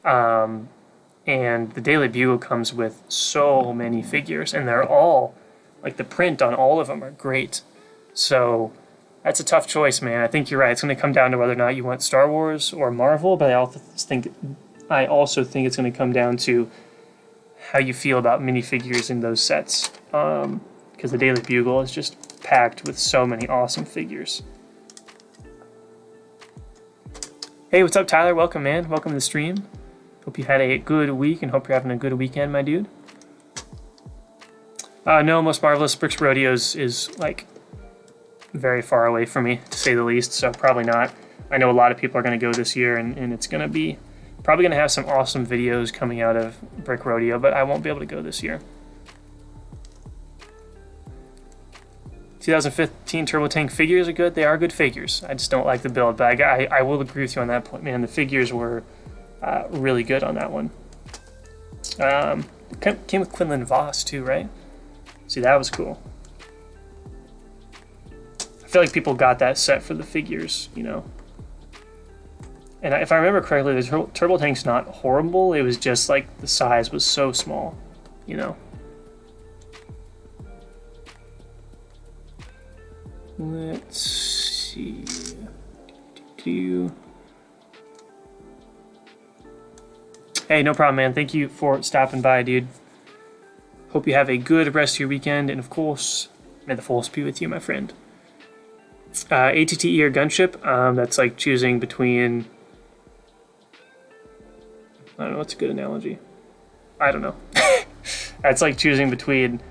And the Daily Bugle comes with so many figures, and they're all, like, the print on all of them are great. So that's a tough choice, man. I think you're right. It's going to come down to whether or not you want Star Wars or Marvel, but I also think it's going to come down to how you feel about minifigures in those sets. Because the Daily Bugle is just packed with so many awesome figures. Hey, what's up, Tyler? Welcome, man. Welcome to the stream. Hope you had a good week and hope you're having a good weekend, my dude. No, Most Marvelous Bricks Rodeos is like very far away from me, to say the least, so probably not. I know a lot of people are going to go this year, and it's going to be probably going to have some awesome videos coming out of Brick Rodeo, but I won't be able to go this year. 2015 Turbo Tank figures are good. They are good figures. I just don't like the build, but I will agree with you on that point, man. The figures were really good on that one. Came with Quinlan Voss too, right? See, that was cool. I feel like people got that set for the figures, you know. And if I remember correctly, the Turbo Tank's not horrible. It was just like the size was so small, you know. Let's see. Hey, no problem, man. Thank you for stopping by, dude. Hope you have a good rest of your weekend, and of course, may the force be with you, my friend. ATTE or gunship, that's like choosing between... I don't know, what's a good analogy? I don't know. That's like choosing between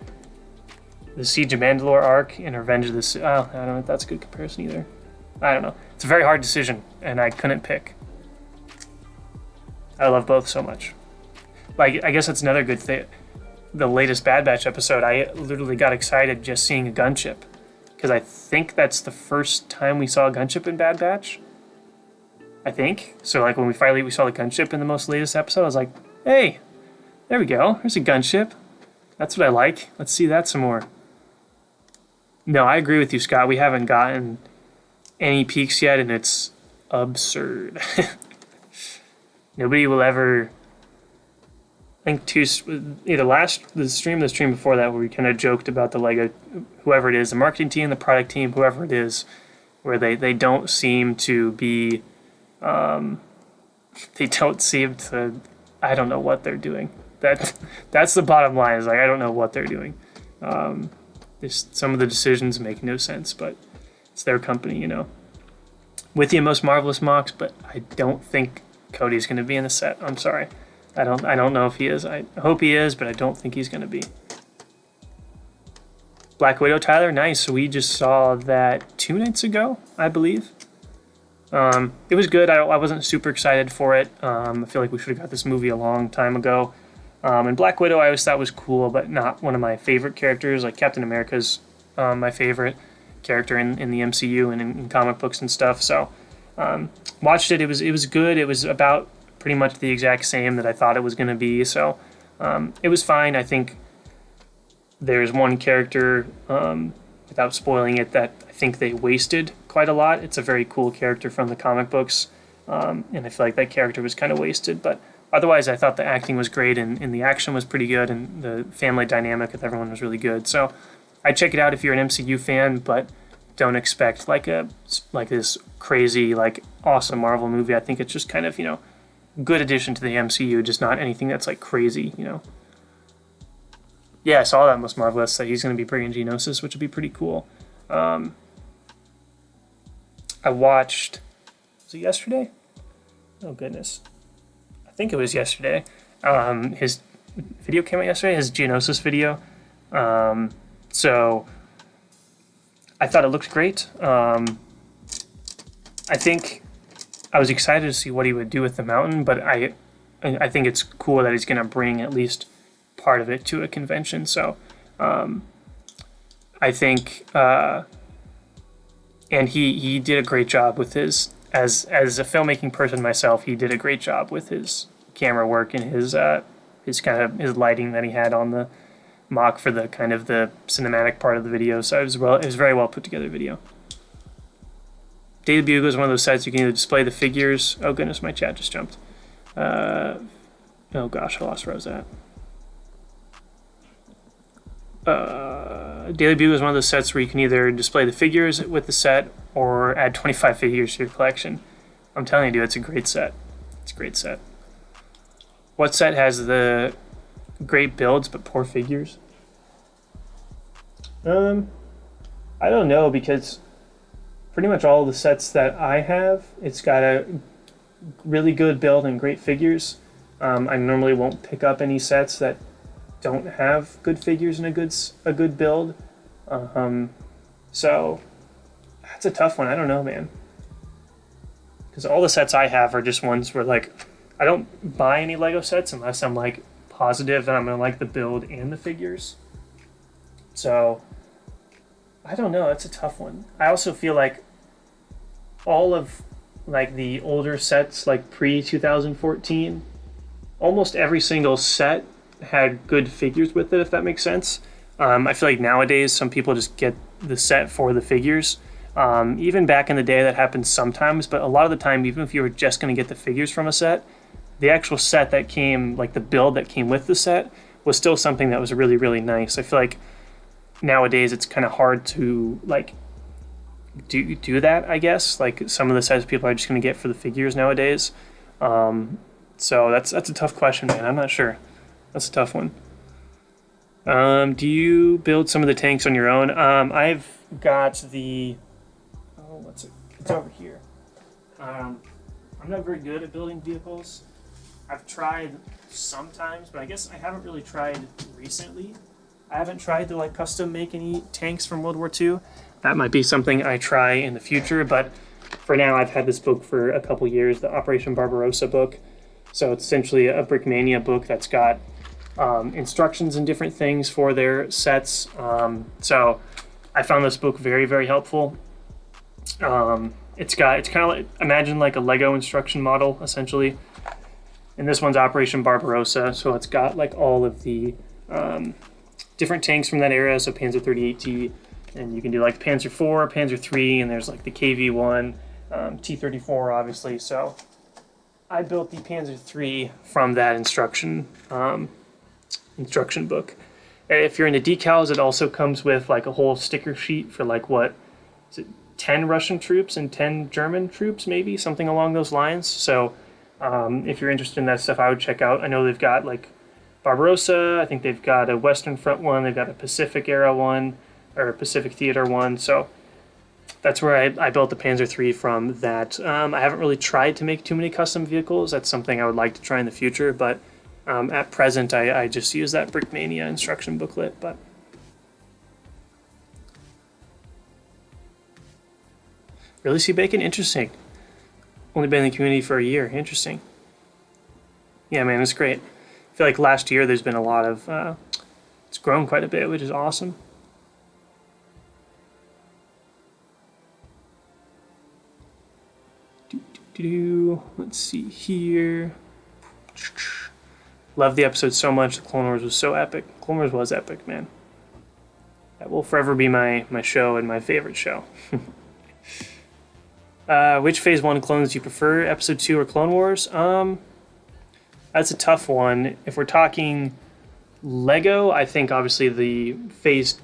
the Siege of Mandalore arc and Revenge of the Sith. Oh, I don't know if that's a good comparison either. I don't know. It's a very hard decision, and I couldn't pick. I love both so much. Like, I guess that's another good thing. The latest Bad Batch episode, I literally got excited just seeing a gunship. Because I think that's the first time we saw a gunship in Bad Batch. I think. So, like, when we saw the gunship in the most latest episode, I was like, hey, there we go. There's a gunship. That's what I like. Let's see that some more. No, I agree with you, Scott. We haven't gotten any peaks yet, and it's absurd. Nobody will ever... I think either the stream before that, where we kind of joked about the Lego, whoever it is, the marketing team, the product team, whoever it is, where they don't seem to be, they don't seem to, I don't know what they're doing. That's the bottom line, is like, I don't know what they're doing. Some of the decisions make no sense, but it's their company, you know. With the most marvelous Mox, but I don't think Cody's going to be in the set. I'm sorry. I don't know if he is. I hope he is, but I don't think he's going to be. Black Widow, Tyler, nice. So we just saw that 2 nights ago, I believe. It was good. I wasn't super excited for it. I feel like we should have got this movie a long time ago. And Black Widow I always thought was cool, but not one of my favorite characters. Like Captain America's my favorite character in the MCU and in comic books and stuff. So watched it. It was good. It was about pretty much the exact same that I thought it was going to be. So it was fine. I think there's one character, without spoiling it, that I think they wasted quite a lot. It's a very cool character from the comic books, and I feel like that character was kind of wasted. But otherwise, I thought the acting was great, and the action was pretty good, and the family dynamic with everyone was really good. So I'd check it out if you're an MCU fan, but don't expect like this crazy, like awesome Marvel movie. I think it's just kind of, you know, good addition to the MCU, just not anything that's like crazy, you know. Yeah, I saw that Most Marvelous, that he's going to be bringing Geonosis, which would be pretty cool. I watched, was it yesterday? Oh goodness, I think it was yesterday. His video came out yesterday, his Geonosis video. So I thought it looked great. I think I was excited to see what he would do with the mountain, but I think it's cool that he's going to bring at least part of it to a convention. So I think, and he did a great job with his, as a filmmaking person myself, he did a great job with his camera work and his lighting that he had on the mock for the kind of the cinematic part of the video. So it was very well put together video. Data Bugle is one of those sites you can either display the figures. Oh goodness, my chat just jumped. Oh gosh, I lost where I was at. Daily Bugle is one of those sets where you can either display the figures with the set or add 25 figures to your collection. I'm telling you, dude, it's a great set. It's a great set. What set has the great builds but poor figures? I don't know, because pretty much all the sets that I have, it's got a really good build and great figures. I normally won't pick up any sets that don't have good figures and a good build. So that's a tough one. I don't know, man. Because all the sets I have are just ones where, like, I don't buy any Lego sets unless I'm like positive that I'm gonna like the build and the figures. So I don't know. It's a tough one. I also feel like all of like the older sets, like pre 2014, almost every single set had good figures with it. If that makes sense. I feel like nowadays some people just get the set for the figures. Even back in the day, that happened sometimes, but a lot of the time, even if you were just going to get the figures from a set, the actual set that came, like the build that came with the set, was still something that was really, really nice. I feel like nowadays it's kind of hard to like do that. I guess like some of the sets people are just going to get for the figures nowadays. So that's a tough question, man. I'm not sure. That's a tough one. Do you build some of the tanks on your own? I've got the. Oh, what's it? It's over here. I'm not very good at building vehicles. I've tried sometimes, but I guess I haven't really tried recently. I haven't tried to like custom make any tanks from World War II. That might be something I try in the future, but for now I've had this book for a couple years, the Operation Barbarossa book. So it's essentially a Brickmania book that's got instructions and different things for their sets. So I found this book very, very helpful. It's kind of like, imagine like a Lego instruction model essentially. And this one's Operation Barbarossa, so it's got like all of the different tanks from that era, so Panzer 38T, and you can do like Panzer 4, Panzer 3, and there's like the KV-1, T-34 obviously. So I built the Panzer 3 from that instruction book. If you're into decals, it also comes with like a whole sticker sheet for like what is it, 10 Russian troops and 10 German troops, maybe something along those lines. So if you're interested in that stuff, I would check out. I know they've got like Barbarossa. I think they've got a Western Front one. They've got a Pacific era one, or a Pacific Theater one. So that's where I built the Panzer III from that. I haven't really tried to make too many custom vehicles. That's something I would like to try in the future. But at present, I just use that Brickmania instruction booklet. But really see bacon? Interesting. Only been in the community for a year. Interesting. Yeah, man, it's great. I feel like last year there's been a lot of... it's grown quite a bit, which is awesome. Let's see here. Love the episode so much. The Clone Wars was so epic. Clone Wars was epic, man. That will forever be my show and my favorite show. Which Phase 1 clones do you prefer, Episode 2 or Clone Wars? That's a tough one. If we're talking Lego, I think obviously the Phase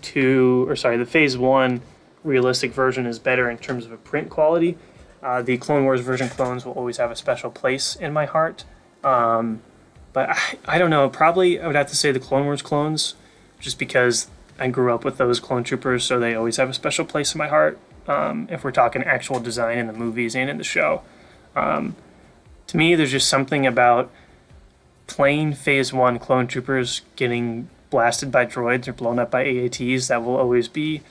1 realistic version is better in terms of a print quality. The Clone Wars version clones will always have a special place in my heart. But I don't know, probably I would have to say the Clone Wars clones, just because I grew up with those clone troopers, so they always have a special place in my heart. If we're talking actual design in the movies and in the show. To me, there's just something about plain Phase 1 clone troopers getting blasted by droids or blown up by AATs that will always be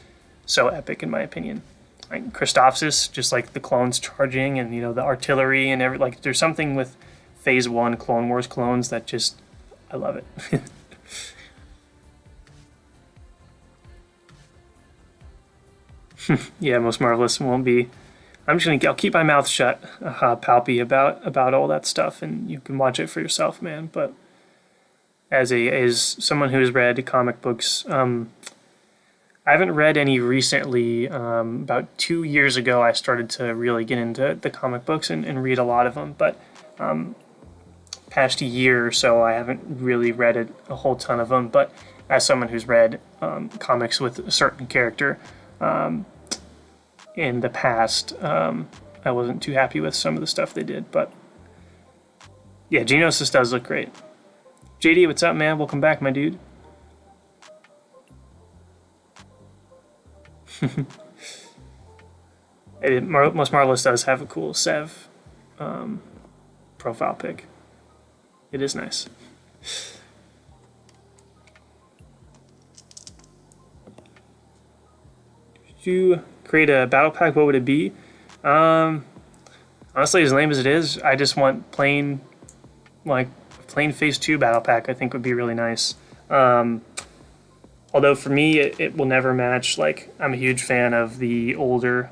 so epic in my opinion. Like Christophsis, just like the clones charging and the artillery and there's something with Phase 1 Clone Wars clones that just, I love it. Yeah, Most Marvelous won't be. I'll keep my mouth shut, Palpy, about all that stuff, and you can watch it for yourself, man. But as someone who's read comic books, I haven't read any recently. About 2 years ago, I started to really get into the comic books and read a lot of them. But past year or so, I haven't really read a whole ton of them. But as someone who's read comics with a certain character, in the past, I wasn't too happy with some of the stuff they did, but yeah, Geonosis does look great. JD, what's up, man? Welcome back, my dude. Most Marvelous does have a cool Sev profile pic. It is nice. To create a battle pack, what would it be? Honestly, as lame as it is, I just want plain Phase 2 battle pack. I think would be really nice. Although for me, it will never match. Like, I'm a huge fan of the older,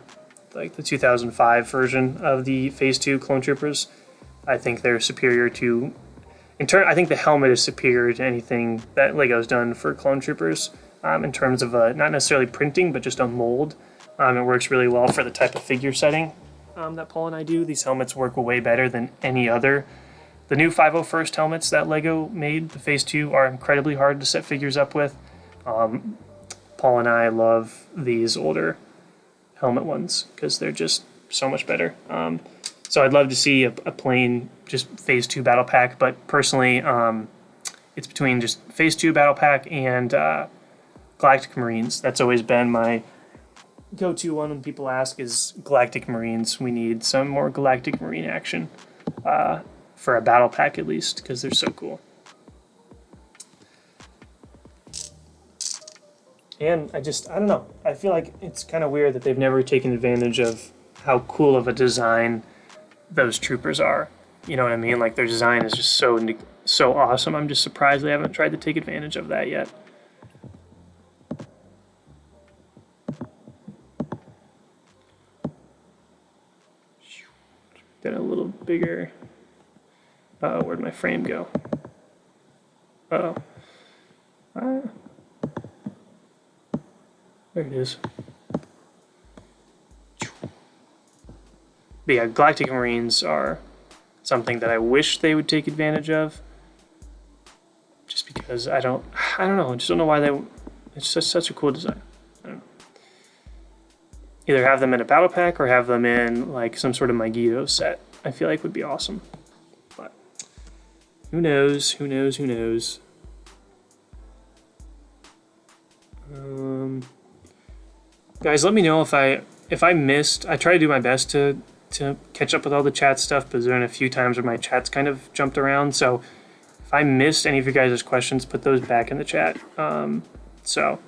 like the 2005 version of the Phase 2 Clone Troopers. I think they're superior to, I think the helmet is superior to anything that Lego's done for Clone Troopers in terms of not necessarily printing, but just a mold. It works really well for the type of figure setting that Paul and I do. These helmets work way better than any other. The new 501st helmets that Lego made, the Phase 2, are incredibly hard to set figures up with. Paul and I love these older helmet ones because they're just so much better. So I'd love to see a plain just Phase 2 battle pack, but personally it's between just Phase 2 battle pack and Galactic Marines. That's always been my go-to one when people ask is Galactic Marines. We need some more Galactic Marine action for a battle pack at least because they're so cool. And I don't know. I feel like it's kind of weird that they've never taken advantage of how cool of a design those troopers are. You know what I mean? Like, their design is just so awesome. I'm just surprised they haven't tried to take advantage of that yet. Get a little bigger. Uh-oh, where'd my frame go? Uh-oh. There it is. But yeah, Galactic Marines are something that I wish they would take advantage of. Just because I don't know. I just don't know why it's just such a cool design. I don't know. Either have them in a battle pack or have them in like some sort of Megiddo set. I feel like would be awesome. But who knows? Who knows? Who knows? Guys, let me know if I missed. I try to do my best to catch up with all the chat stuff, but there's been a few times where my chat's kind of jumped around. So if I missed any of you guys' questions, put those back in the chat. So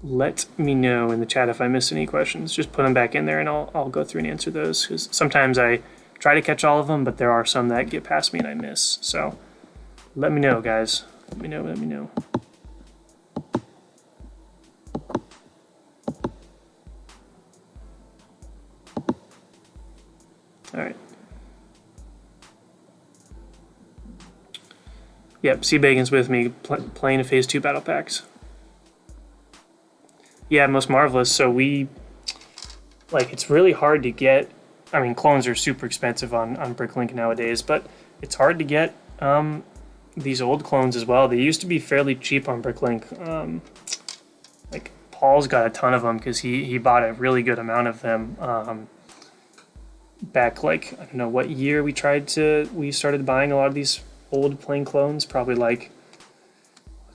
let me know in the chat if I missed any questions. Just put them back in there, and I'll go through and answer those. Because sometimes I try to catch all of them, but there are some that get past me and I miss. So let me know, guys. Let me know. Let me know. All right. Yep, C-Bacon's with me, playing a Phase 2 battle packs. Yeah, Most Marvelous. So it's really hard to get. I mean, clones are super expensive on Bricklink nowadays, but it's hard to get these old clones as well. They used to be fairly cheap on Bricklink. Like, Paul's got a ton of them because he bought a really good amount of them. Back, like, I don't know what year we started buying a lot of these old plain clones, probably like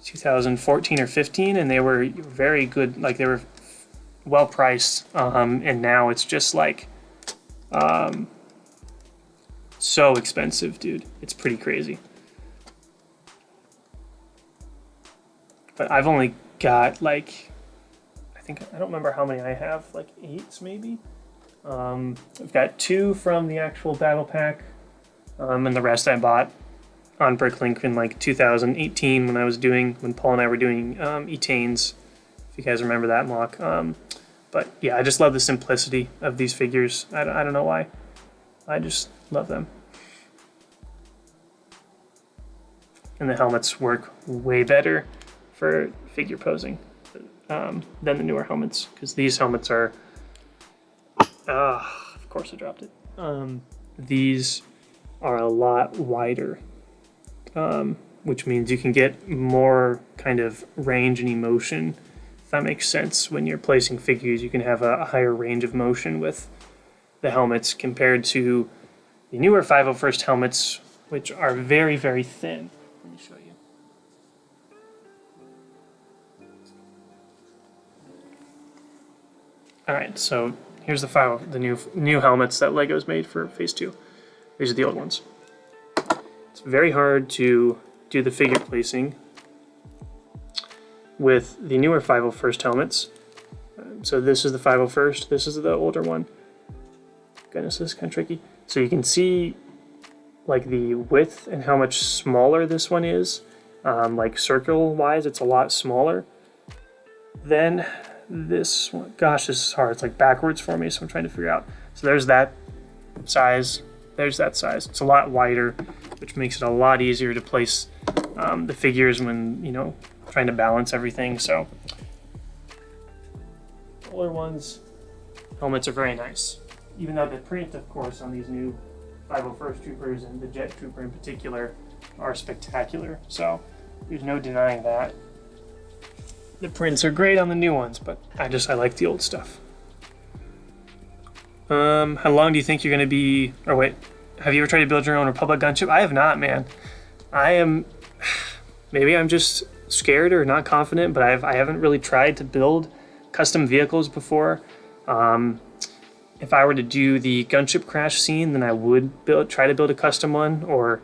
2014 or 15, and they were very good, like they were well priced, and now it's just like so expensive, dude. It's pretty crazy. But I've only got like, I don't remember how many I have, like 8 maybe. I've got 2 from the actual battle pack, and the rest I bought on Bricklink in like 2018 when Paul and I were doing Etanes, if you guys remember that mock. But yeah, I just love the simplicity of these figures. I don't know why. I just love them. And the helmets work way better for figure posing than the newer helmets, because these helmets are... of course I dropped it. These are a lot wider, which means you can get more kind of range and emotion, if that makes sense. When you're placing figures, you can have a higher range of motion with the helmets compared to the newer 501st helmets, which are very, very thin. Let me show you. All right, so here's the new helmets that Lego's made for Phase 2. These are the old ones. It's very hard to do the figure placing with the newer 501st helmets. So this is the 501st, this is the older one. Goodness, this is kind of tricky. So you can see like the width and how much smaller this one is. Like circle-wise, it's a lot smaller. Then this one, gosh, this is hard. It's like backwards for me, so I'm trying to figure out. So there's that size. There's that size. It's a lot wider, which makes it a lot easier to place the figures when, you know, trying to balance everything. So older ones, helmets are very nice. Even though the print, of course, on these new 501st Troopers and the Jet Trooper in particular are spectacular. So there's no denying that. The prints are great on the new ones, but I like the old stuff. How long do you think you're going to be... Or wait, have you ever tried to build your own Republic gunship? I have not, man. Maybe I'm just scared or not confident, but I haven't really tried to build custom vehicles before. If I were to do the gunship crash scene, then I would try to build a custom one, or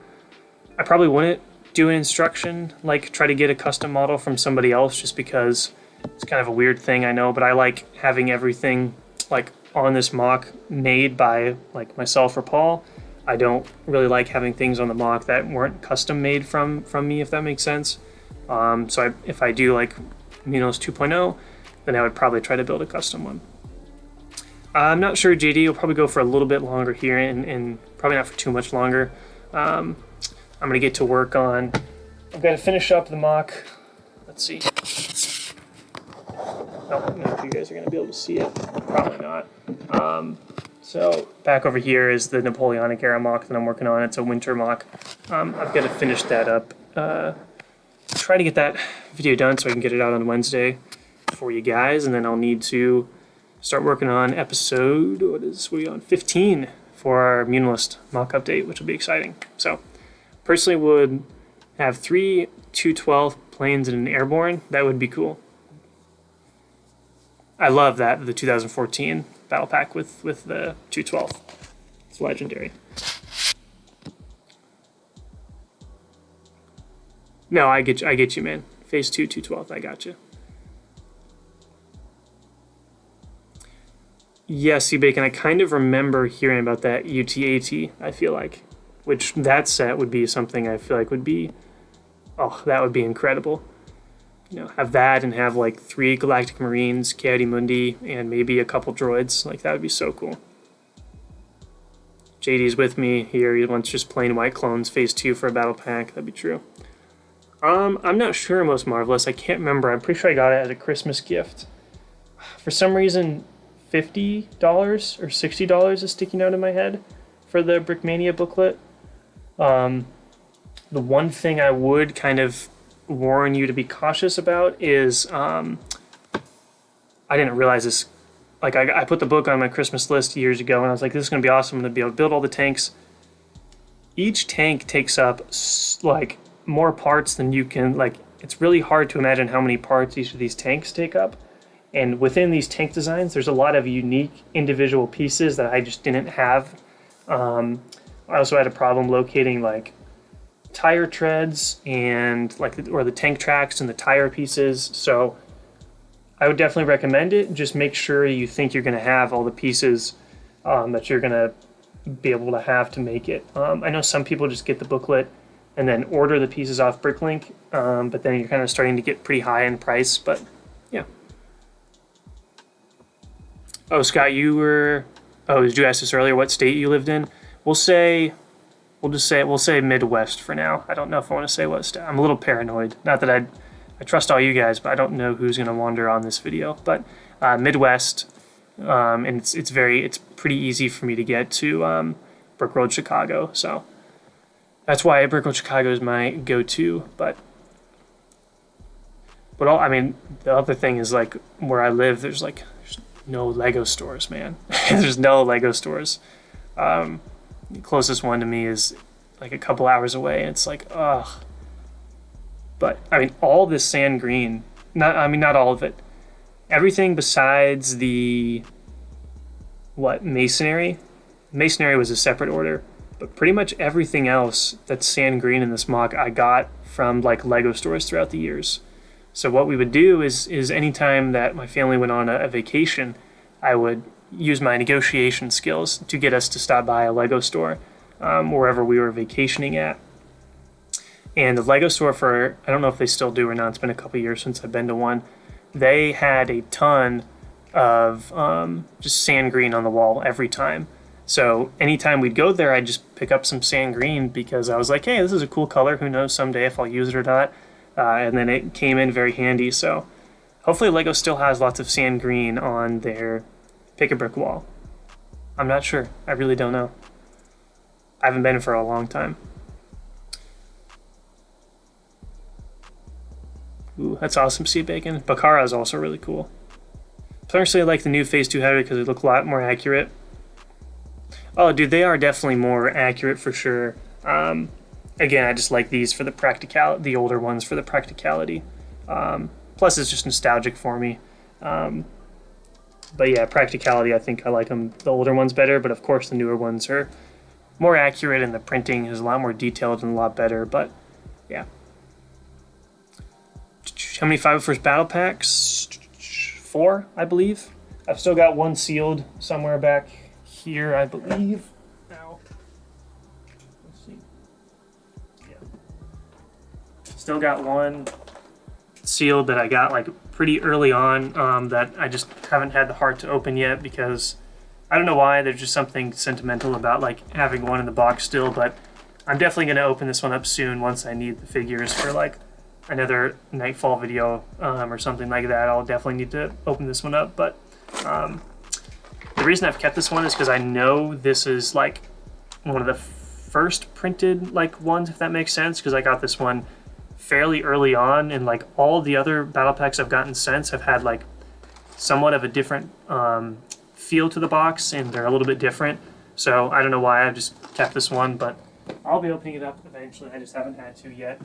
I probably wouldn't do an instruction, like try to get a custom model from somebody else, just because it's kind of a weird thing, I know, but I like having everything like on this mock made by like myself or Paul. I don't really like having things on the mock that weren't custom made from me, if that makes sense. If I do like Muunilinst 2.0, then I would probably try to build a custom one. I'm not sure. JD will probably go for a little bit longer here, and probably not for too much longer. I'm gonna get to work on. I've got to finish up the mock. Let's see. I don't know if you guys are gonna be able to see it. Probably not. So back over here is the Napoleonic era mock that I'm working on. It's a winter mock. I've got to finish that up. Try to get that video done so I can get it out on Wednesday for you guys, and then I'll need to start working on episode, what are we on, 15 for our Muunilinst mock update, which will be exciting. So personally would have 3 212 planes and an airborne. That would be cool. I love that, the 2014 battle pack with the 212. It's legendary. No, I get you, man. Phase 2, 212, I got you. Yeah, C-Bacon, I kind of remember hearing about that UT-AT, I feel like. Which, that set would be something I feel like would be... Oh, that would be incredible. You know, have that and have like 3 Galactic Marines, Coyote Mundi, and maybe a couple droids. Like, that would be so cool. JD's with me here. He wants just plain white clones, phase 2 for a battle pack. That'd be true. I'm not sure, Most Marvelous. I can't remember. I'm pretty sure I got it as a Christmas gift. For some reason, $50 or $60 is sticking out in my head for the Brickmania booklet. The one thing I would kind of warn you to be cautious about is I didn't realize this. Like, I put the book on my Christmas list years ago, and I was like, this is going to be awesome. I'm going to be able to build all the tanks. Each tank takes up like more parts than you can, like, it's really hard to imagine how many parts each of these tanks take up. And within these tank designs, there's a lot of unique individual pieces that I just didn't have. I also had a problem locating like tire treads and or the tank tracks and the tire pieces. So I would definitely recommend it. Just make sure you think you're going to have all the pieces that you're going to be able to have to make it. I know some people just get the booklet and then order the pieces off Bricklink, but then you're kind of starting to get pretty high in price. But yeah. Oh, Scott, you were... Oh, did you ask this earlier what state you lived in? We'll say Midwest for now. I don't know if I want to say what state. I'm a little paranoid. Not that I trust all you guys, but I don't know who's going to wander on this video. But Midwest, and it's pretty easy for me to get to Brick Road, Chicago. So that's why Brick Road, Chicago is my go-to. But the other thing is, like, where I live, there's no Lego stores, man. There's no Lego stores. The closest one to me is like a couple hours away, and it's like, ugh. But I mean, all this sand green, not all of it. Everything besides the masonry. Masonry was a separate order, but pretty much everything else that's sand green in this mock I got from like Lego stores throughout the years. So what we would do is anytime that my family went on a vacation, I would use my negotiation skills to get us to stop by a Lego store wherever we were vacationing at. And the Lego store I don't know if they still do or not, it's been a couple years since I've been to one, they had a ton of just sand green on the wall every time. So anytime we'd go there, I'd just pick up some sand green because I was like, hey, this is a cool color. Who knows someday if I'll use it or not. And then it came in very handy. So hopefully LEGO still has lots of sand green on their pick-a-brick wall. I'm not sure. I really don't know. I haven't been for a long time. Ooh, that's awesome, sea bacon. Bakara is also really cool. Personally, I like the new Phase 2 header because they look a lot more accurate. Oh, dude, they are definitely more accurate for sure. Again, I just like these for the practicality, the older ones for the practicality. Plus, it's just nostalgic for me. But yeah, practicality, I think I like them, the older ones better, but of course the newer ones are more accurate and the printing is a lot more detailed and a lot better, but yeah. How many 501st battle packs? 4, I believe. I've still got one sealed somewhere back here, I believe. Ow. Let's see. Yeah. Still got one sealed that I got like pretty early on that I just haven't had the heart to open yet because I don't know why. There's just something sentimental about like having one in the box still, but I'm definitely going to open this one up soon once I need the figures for like another Nightfall video or something like that. I'll definitely need to open this one up, but the reason I've kept this one is because I know this is like one of the first printed like ones, if that makes sense, because I got this one fairly early on, and like all the other battle packs I've gotten since have had like somewhat of a different feel to the box, and they're a little bit different. So I don't know why I've just kept this one, but I'll be opening it up eventually. I just haven't had to yet.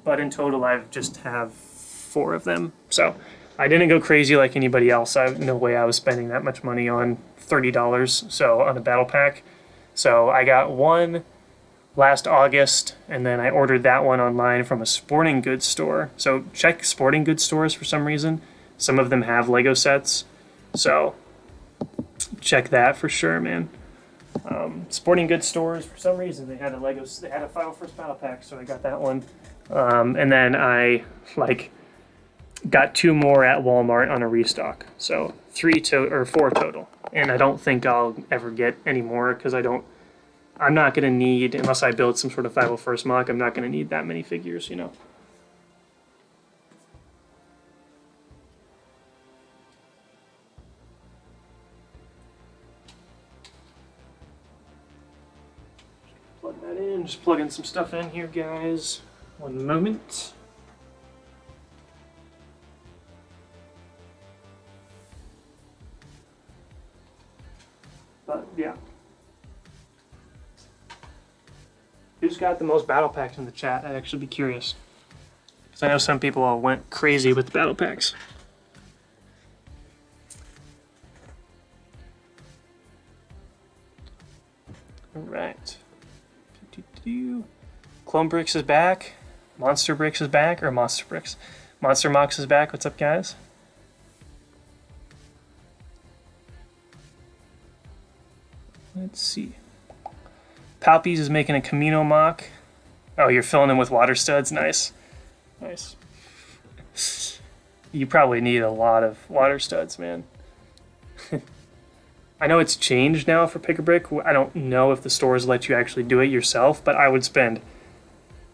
But in total, I just have 4 of them. So I didn't go crazy like anybody else. No way I was spending that much money on $30 so on a battle pack. So I got one last August, and then I ordered that one online from a sporting goods store. So check sporting goods stores for some reason. Some of them have Lego sets. So check that for sure, man. Sporting goods stores, for some reason, they had a 501st battle pack, so I got that one. And then I got 2 more at Walmart on a restock, so 4 total. And I don't think I'll ever get any more because I'm not gonna need, unless I build some sort of 501st mock, I'm not gonna need that many figures, you know. Plug that in. Just plugging some stuff in here, guys. One moment. But yeah. Who's got the most battle packs in the chat? I'd actually be curious. Because I know some people all went crazy with the battle packs. Alright. Clone Bricks is back. Monster Bricks is back. Or Monster Bricks. Monster Mox is back. What's up, guys? Let's see. Palpies is making a Camino mock. Oh, you're filling him with water studs? Nice. Nice. You probably need a lot of water studs, man. I know it's changed now for Pick-a-Brick. I don't know if the stores let you actually do it yourself, but I would spend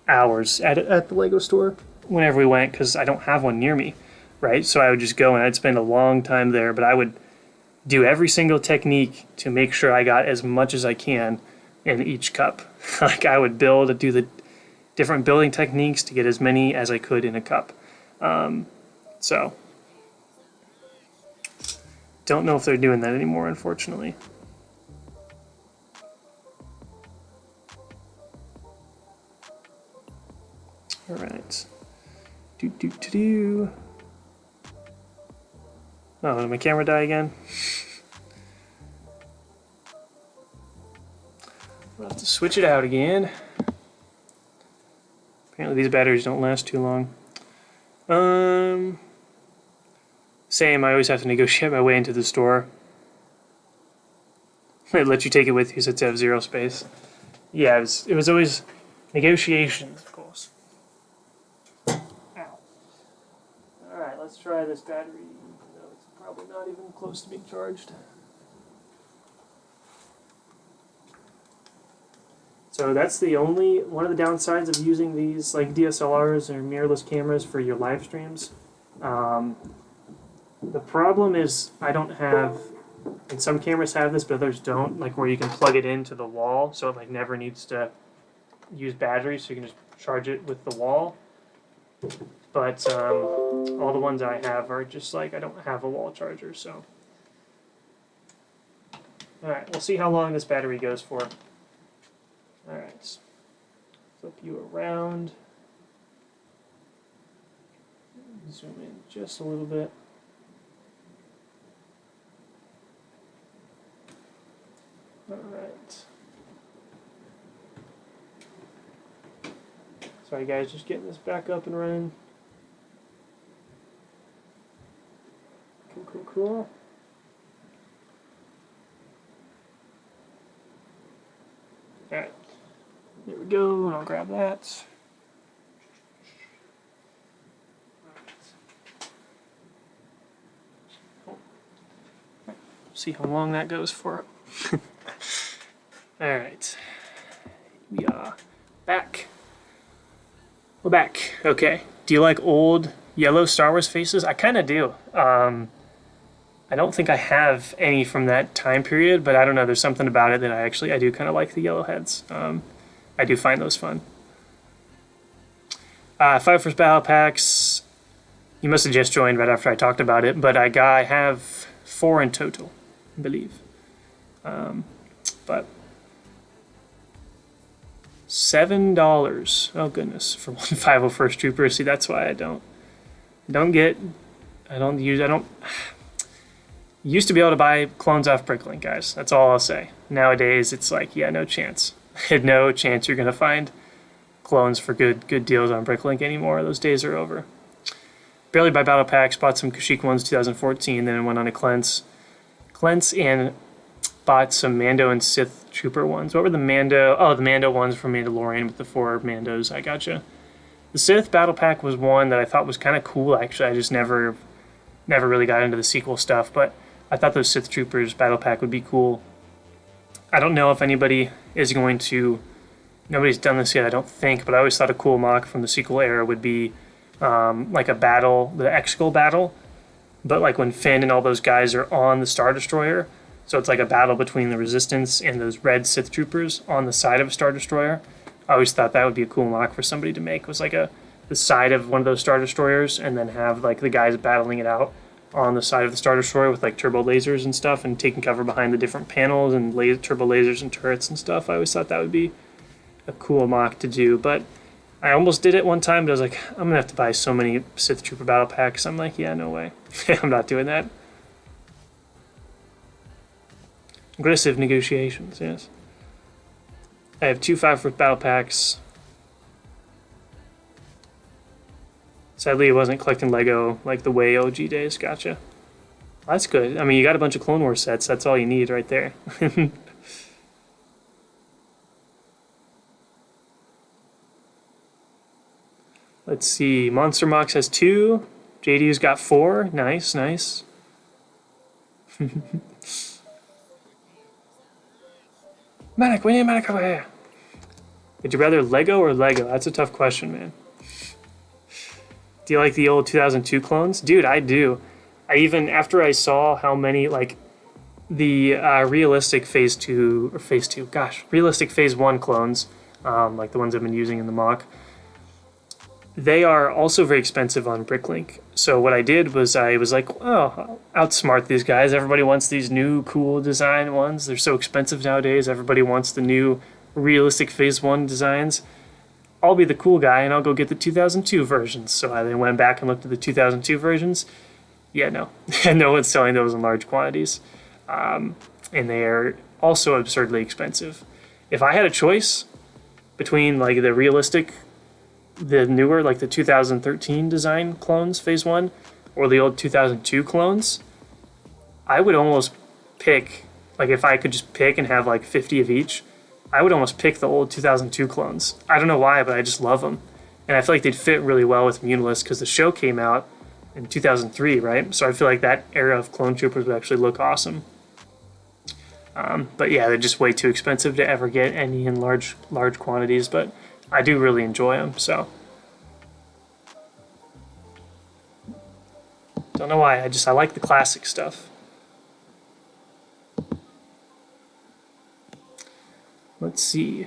hours at the Lego store whenever we went because I don't have one near me, right? So I would just go and I'd spend a long time there, but I would do every single technique to make sure I got as much as I can in each cup. Like I would do the different building techniques to get as many as I could in a cup. So don't know if they're doing that anymore, unfortunately. All right. Oh, did my camera die again? I'll have to switch it out again. Apparently these batteries don't last too long. Same, I always have to negotiate my way into the store. They let you take it with you since you have 0 space. Yeah, it was always negotiations, of course. Ow. Alright, let's try this battery. No, it's probably not even close to being charged. So that's the only one of the downsides of using these like DSLRs or mirrorless cameras for your live streams. The problem is I don't have, and some cameras have this, but others don't, like where you can plug it into the wall, so it like never needs to use batteries, so you can just charge it with the wall. But all the ones I have are just like I don't have a wall charger, so. Alright, we'll see how long this battery goes for. Alright, flip you around. Zoom in just a little bit. Alright. Sorry guys, just getting this back up and running. Cool. Alright. There we go, and I'll grab that. See how long that goes for. Alright. We are back. We're back. Okay. Do you like old yellow Star Wars faces? I kind of do. I don't think I have any from that time period, but I don't know. There's something about it that I do kind of like the yellow heads. I do find those fun. 5 first battle packs. You must have just joined right after I talked about it, but I have 4 in total, I believe. But $7. Oh goodness, for 151st Trooper. See, that's why I don't used to be able to buy clones off Bricklink, guys. That's all I'll say. Nowadays, it's like, yeah, no chance. No chance you're gonna find clones for good deals on Bricklink anymore. Those days are over. Barely buy battle packs. Bought some Kashyyyk ones 2014. Then went on a cleanse and bought some Mando and Sith Trooper ones. What were the Mando? Oh, the Mando ones from Mandalorian with the 4 Mandos. I gotcha. The Sith battle pack was one that I thought was kind of cool. Actually, I just never really got into the sequel stuff, but I thought those Sith Troopers battle pack would be cool. I don't know if anybody is going to. Nobody's done this yet, I don't think, but I always thought a cool mock from the sequel era would be like a battle, the Exegol battle, but like when Finn and all those guys are on the Star Destroyer. So it's like a battle between the Resistance and those red Sith Troopers on the side of a Star Destroyer. I always thought that would be a cool mock for somebody to make, was like the side of one of those Star Destroyers and then have like the guys battling it out on the side of the Star Destroyer with like turbo lasers and stuff and taking cover behind the different panels and turbo lasers and turrets and stuff. I always thought that would be a cool mock to do, but I almost did it one time, but I was like, I'm gonna have to buy so many Sith Trooper battle packs. I'm like, yeah, no way. I'm not doing that. Aggressive negotiations, yes. I have 2 5 battle packs. Sadly, it wasn't collecting Lego like the way OG days. Gotcha. Well, that's good. I mean, you got a bunch of Clone Wars sets. That's all you need right there. Let's see. Monster Mox has 2. JDU's got 4. Nice. Manic, we need Manic over here. Would you rather Lego or Lego? That's a tough question, man. Do you like the old 2002 clones? Dude, I do. I even, after I saw how many, like, the realistic Phase 2, realistic Phase 1 clones, like the ones I've been using in the mock, they are also very expensive on Bricklink. So what I did was I was like, oh, I'll outsmart these guys. Everybody wants these new cool design ones. They're so expensive nowadays. Everybody wants the new realistic Phase 1 designs. I'll be the cool guy and I'll go get the 2002 versions. So I then went back and looked at the 2002 versions. Yeah, no. No one's selling those in large quantities. And they are also absurdly expensive. If I had a choice between like the realistic, the newer, like the 2013 design clones, Phase 1, or the old 2002 clones, I would almost pick, like if I could just pick and have like 50 of each, I would almost pick the old 2002 clones. I don't know why, but I just love them. And I feel like they'd fit really well with Muunilinst because the show came out in 2003, right? So I feel like that era of clone troopers would actually look awesome. But yeah, they're just way too expensive to ever get any in large quantities, but I do really enjoy them, so. Don't know why, I like the classic stuff. Let's see.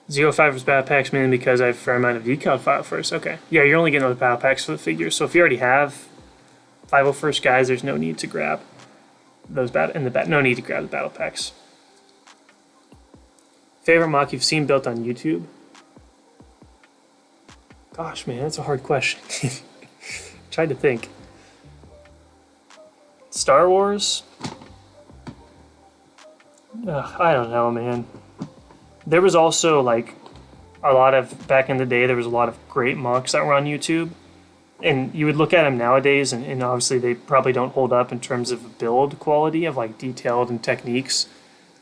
05 was battle packs mainly because I have a fair amount of decal file first. Okay. Yeah, you're only getting those battle packs for the figures. So if you already have 501st guys, there's no need to grab those no need to grab the battle packs. Favorite mock you've seen built on YouTube? Gosh, man, that's a hard question. Tried to think. Star Wars? I don't know, man. There was also like a lot of, back in the day, there was a lot of great mocks that were on YouTube. And you would look at them nowadays, and obviously they probably don't hold up in terms of build quality of like detailed and techniques.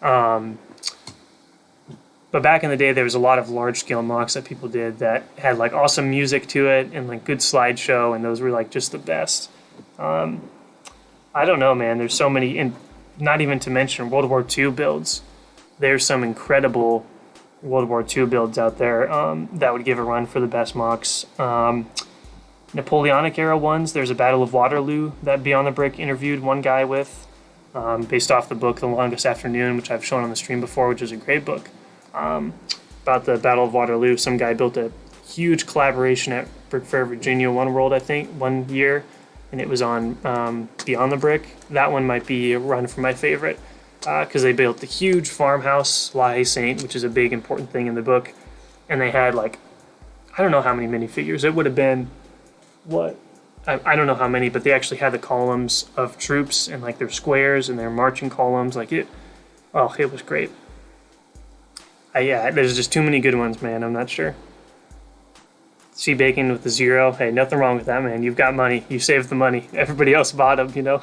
But back in the day, there was a lot of large scale mocks that people did that had like awesome music to it and like good slideshow, and those were like just the best. I don't know, man. There's so many, and not even to mention World War II builds. There's some incredible World War II builds out there that would give a run for the best mocks. Napoleonic era ones, there's a Battle of Waterloo that Beyond the Brick interviewed one guy with, based off the book The Longest Afternoon, which I've shown on the stream before, which is a great book. About the Battle of Waterloo, some guy built a huge collaboration at Brick Fair, Virginia, one year, and it was on Beyond the Brick. That one might be a run for my favorite, because they built a huge farmhouse, La Haye Saint, which is a big important thing in the book, and they had like, I don't know how many minifigures. It would have been, I don't know how many, but they actually had the columns of troops and like their squares and their marching columns. Like it was great. Yeah, there's just too many good ones, man. I'm not sure. C Bacon with the 0. Hey, nothing wrong with that, man. You've got money. You saved the money. Everybody else bought them, you know.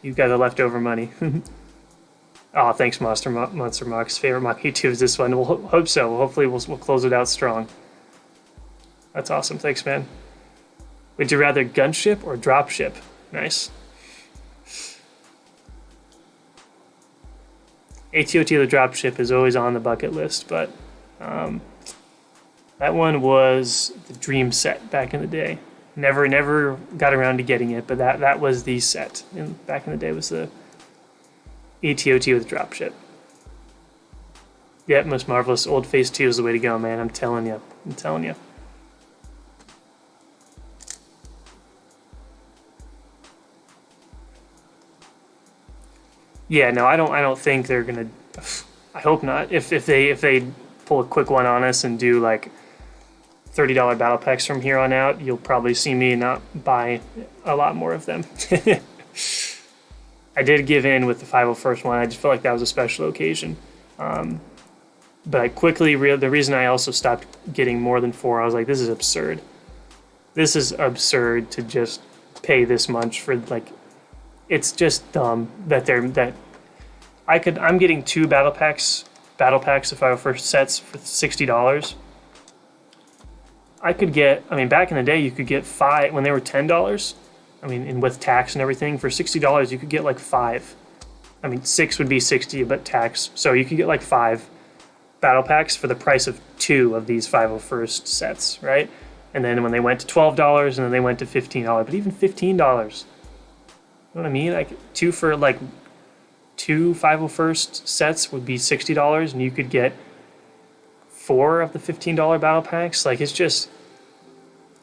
You've got the leftover money. Oh, thanks, Monster Mox. Favorite mock YouTube is this one. We'll hope so. Hopefully we'll close it out strong. That's awesome. Thanks, man. Would you rather gunship or dropship? Nice. ATOT the dropship is always on the bucket list, but that one was the dream set back in the day. Never got around to getting it, but that was the set. And back in the day was the ATOT with dropship. Yep, most marvelous. Old Phase 2 is the way to go, man. I'm telling you. Yeah, no, I don't think they're gonna. I hope not. If they pull a quick one on us and do like $30 battle packs from here on out, you'll probably see me not buy a lot more of them. I did give in with the 501st one. I just felt like that was a special occasion. But I quickly the reason I also stopped getting more than 4, I was like, this is absurd. This is absurd to just pay this much for like. It's just dumb that I'm getting 2 battle packs of 501st sets for $60. I could get, back in the day you could get 5 when they were $10. And with tax and everything, for $60 you could get like 5. 6 would be 60, but tax. So you could get like 5 battle packs for the price of 2 of these 501st sets, right? And then when they went to $12, and then they went to $15, but even $15. You know what I mean? Like 2 for like 2 501st sets would be $60, and you could get 4 of the $15 battle packs. Like, it's just,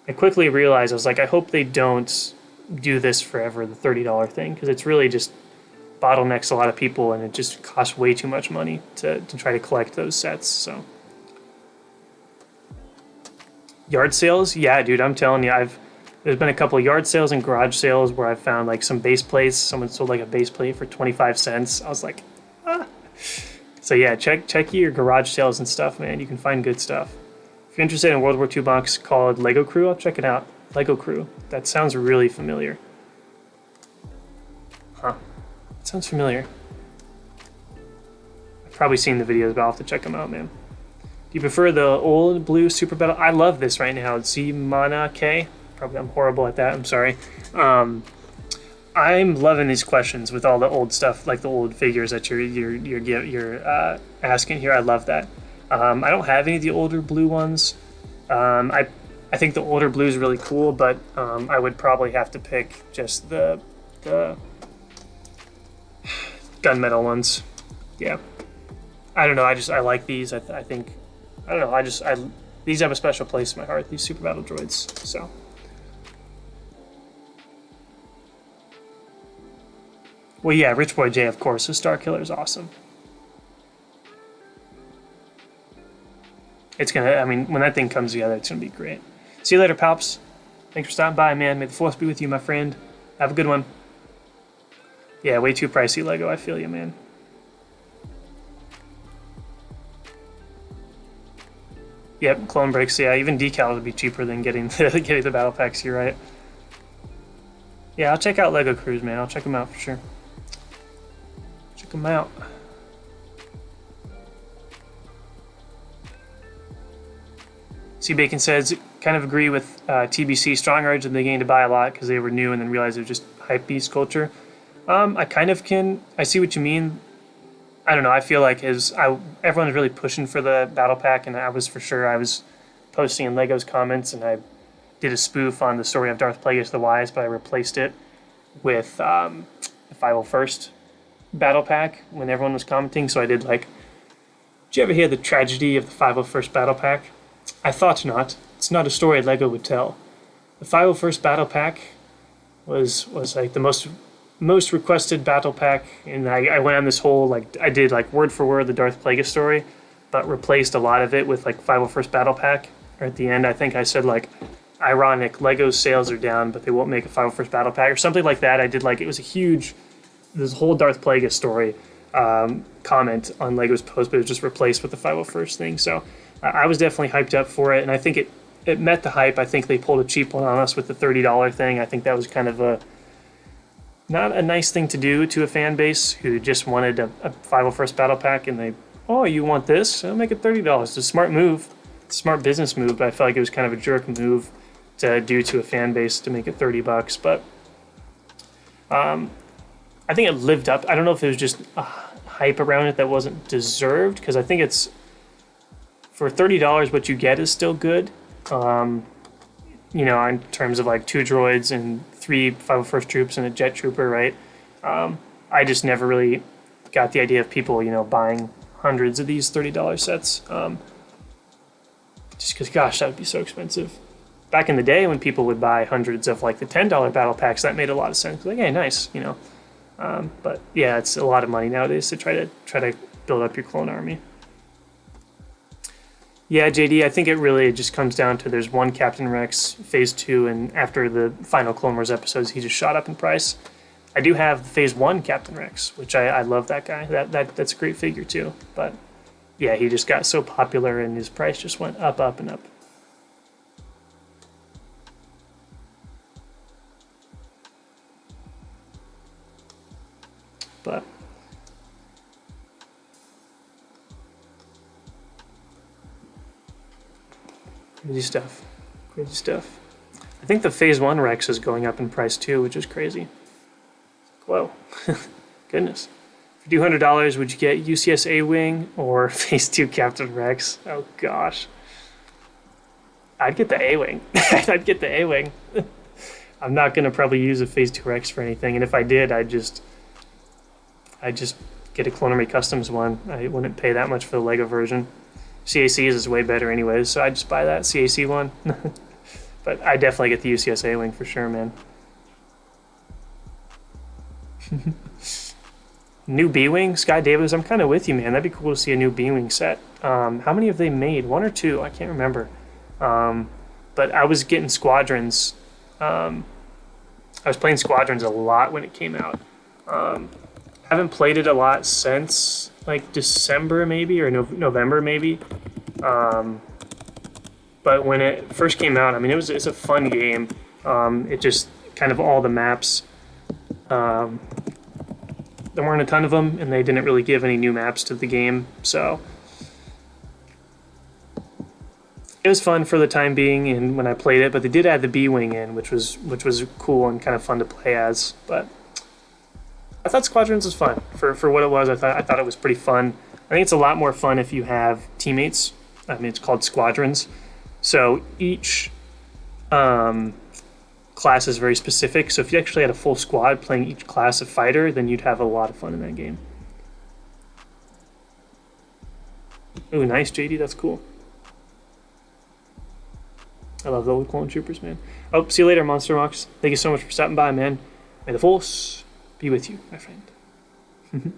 I quickly realized, I was like, I hope they don't do this forever, the $30 thing, because it's really just bottlenecks a lot of people, and it just costs way too much money to try to collect those sets. So yard sales, yeah, dude, I'm telling you, there's been a couple of yard sales and garage sales where I found like some base plates. Someone sold like a base plate for 25 cents. I was like, ah. So yeah, check your garage sales and stuff, man. You can find good stuff. If you're interested in a World War II box called Lego Crew, I'll check it out. Lego Crew. That sounds really familiar. Huh. It sounds familiar. I've probably seen the videos, but I'll have to check them out, man. Do you prefer the old blue Super Battle? I love this right now. It's Z Mana K. I'm horrible at that. I'm sorry. I'm loving these questions with all the old stuff, like the old figures that you're asking here. I love that. I don't have any of the older blue ones. I think the older blue is really cool, but I would probably have to pick just the gunmetal ones. Yeah. I don't know. I like these. I think I don't know. These have a special place in my heart. These Super Battle Droids. So. Well, yeah, Rich Boy J, of course. The Star Killer is awesome. It's gonna. I mean, when that thing comes together, it's gonna be great. See you later, Palps. Thanks for stopping by, man. May the force be with you, my friend. Have a good one. Yeah, way too pricey Lego. I feel you, man. Yep, clone breaks. Yeah, even decal would be cheaper than getting the battle packs. You're right. Yeah, I'll check out Lego Cruise, man. I'll check them out for sure. Check them out. C Bacon says, kind of agree with TBC. Strong urge in the game to buy a lot because they were new and then realized it was just hype beast culture. I kind of can. I see what you mean. I don't know. I feel like everyone is really pushing for the battle pack, and I was posting in Lego's comments, and I did a spoof on the story of Darth Plagueis the Wise, but I replaced it with the 501st battle pack when everyone was commenting. So I did like, did you ever hear the tragedy of the 501st battle pack? I thought not. It's not a story Lego would tell. The 501st battle pack was like the most requested battle pack, and I went on this whole, like, I did like word for word the Darth Plagueis story, but replaced a lot of it with like 501st battle pack. Or at the end, I think I said like, ironic, Lego's sales are down, but they won't make a 501st battle pack or something like that. I did like, it was a huge, this whole Darth Plagueis story comment on Lego's post, but it was just replaced with the 501st thing. So I was definitely hyped up for it, and I think it met the hype. I think they pulled a cheap one on us with the $30 thing. I think that was kind of not a nice thing to do to a fan base who just wanted a 501st battle pack, and oh, you want this? I'll make it $30. It's a smart move. It's a smart business move, but I felt like it was kind of a jerk move to do to a fan base to make it $30. But I think it lived up. I don't know if it was just a hype around it that wasn't deserved, because I think it's, for $30, what you get is still good. In terms of like 2 droids and 3 501st troops and a jet trooper, right? I just never really got the idea of people, buying hundreds of these $30 sets. Just because, gosh, that would be so expensive. Back in the day when people would buy hundreds of like the $10 battle packs, that made a lot of sense. Like, hey, nice, But yeah, it's a lot of money nowadays to try to build up your clone army. Yeah, JD, I think it just comes down to there's one Captain Rex, Phase 2, and after the final Clone Wars episodes, he just shot up in price. I do have Phase 1 Captain Rex, which I love that guy. That's a great figure too. But yeah, he just got so popular and his price just went up, up, and up. But crazy stuff. Crazy stuff. I think the Phase 1 Rex is going up in price too, which is crazy. Whoa. Goodness. For $200, would you get UCS A-Wing or Phase 2 Captain Rex? Oh, gosh. I'd get the A-Wing. I'd get the A-Wing. I'm not going to probably use a Phase 2 Rex for anything, and if I did, I'd just get a Clone Army Customs one. I wouldn't pay that much for the Lego version. CAC's is way better anyways, so I'd just buy that CAC one. But I definitely get the UCS A-Wing for sure, man. New B-Wing? Sky Davis, I'm kind of with you, man. That'd be cool to see a new B-Wing set. How many have they made? 1 or 2? I can't remember. But I was getting Squadrons. I was playing Squadrons a lot when it came out. Haven't played it a lot since like December maybe, or November maybe. But when it first came out, I mean, it's a fun game. It just kind of all the maps. There weren't a ton of them, and they didn't really give any new maps to the game. So it was fun for the time being and when I played it, but they did add the B-Wing in, which was cool and kind of fun to play as. But I thought Squadrons was fun for what it was. I thought it was pretty fun. I think it's a lot more fun if you have teammates. I mean, it's called Squadrons, so each class is very specific. So if you actually had a full squad playing each class of fighter, then you'd have a lot of fun in that game. Ooh, nice, JD. That's cool. I love the old clone troopers, man. Oh, see you later, Monster Mox. Thank you so much for stopping by, man. May the Force be with you, my friend.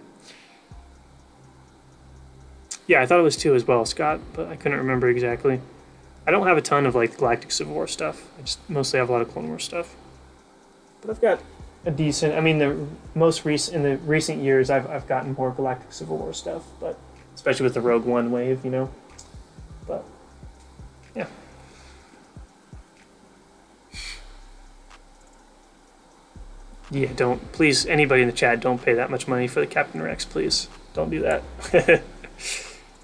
Yeah, I thought it was 2 as well, Scott, but I couldn't remember exactly. I don't have a ton of like Galactic Civil War stuff. I just mostly have a lot of Clone War stuff. But I've got a decent. I mean, in the recent years, I've gotten more Galactic Civil War stuff, but especially with the Rogue One wave, you know. But yeah. Yeah, don't, please, anybody in the chat, don't pay that much money for the Captain Rex, please. Don't do that.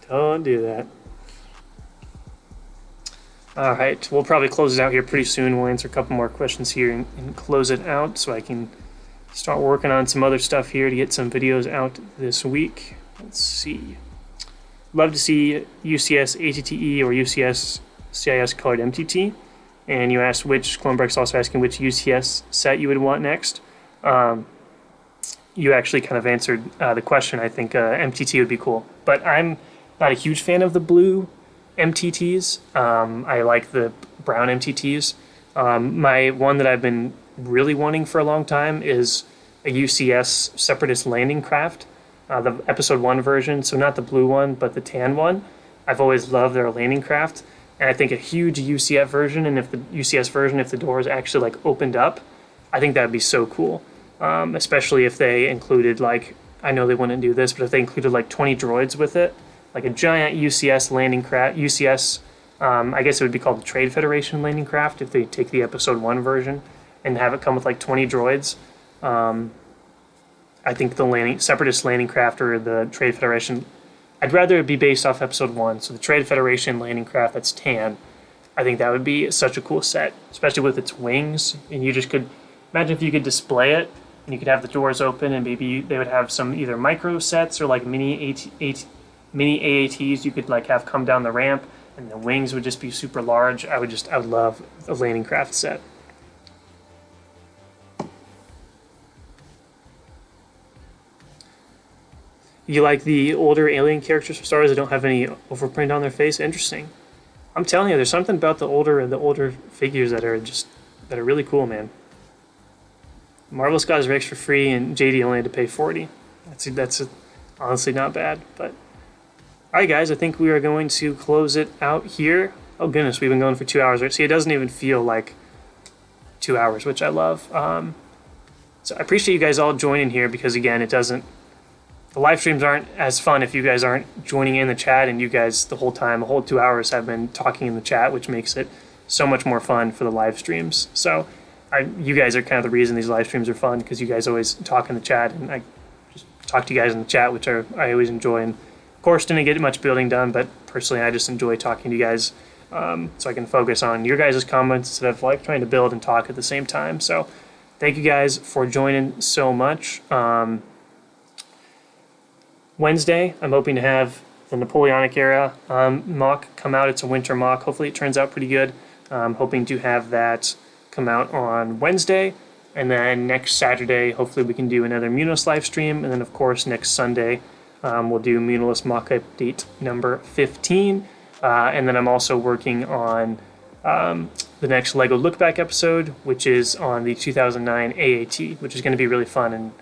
Don't do that. All right, we'll probably close it out here pretty soon. We'll answer a couple more questions here and close it out so I can start working on some other stuff here to get some videos out this week. Let's see. Love to see UCS ATTE or UCS CIS colored MTT. And you asked which, Clonebreck's also asking which UCS set you would want next. You actually kind of answered the question. I think MTT would be cool. But I'm not a huge fan of the blue MTTs. I like the brown MTTs. My one that I've been really wanting for a long time is a UCS Separatist landing craft, the episode 1 version, so not the blue one, but the tan one. I've always loved their landing craft, and I think a huge UCF version, and if the UCS version, if the doors actually like opened up, I think that would be so cool. Especially if they included, like, I know they wouldn't do this, but if they included like 20 droids with it, like a giant UCS landing craft, UCS, I guess it would be called the Trade Federation landing craft if they take the episode 1 version and have it come with like 20 droids. I think the Separatist landing craft or the Trade Federation, I'd rather it be based off episode 1. So the Trade Federation landing craft that's tan, I think that would be such a cool set, especially with its wings. And you just could, imagine if you could display it and you could have the doors open and maybe they would have some either micro sets or like mini AATs you could like have come down the ramp and the wings would just be super large. I would love a landing craft set. You like the older alien characters from Star Wars that don't have any overprint on their face? Interesting. I'm telling you, there's something about the older figures that are really cool, man. Marvel's got his Rex for free, and JD only had to pay $40. That's honestly not bad. But all right, guys, I think we are going to close it out here. Oh goodness, we've been going for 2 hours. Right? See, it doesn't even feel like 2 hours, which I love. So I appreciate you guys all joining here because again, the live streams aren't as fun if you guys aren't joining in the chat, and you guys the whole 2 hours have been talking in the chat, which makes it so much more fun for the live streams. So you guys are kind of the reason these live streams are fun because you guys always talk in the chat, and I just talk to you guys in the chat, which I always enjoy. And of course, didn't get much building done, but personally, I just enjoy talking to you guys so I can focus on your guys' comments instead of like trying to build and talk at the same time. So thank you guys for joining so much. Wednesday, I'm hoping to have the Napoleonic era mock come out. It's a winter mock. Hopefully it turns out pretty good. I'm hoping to have that come out on Wednesday. And then next Saturday, hopefully we can do another Muunilinst live stream. And then, of course, next Sunday, we'll do Muunilinst mock update number 15. And then I'm also working on the next LEGO Look Back episode, which is on the 2009 AAT, which is going to be really fun. And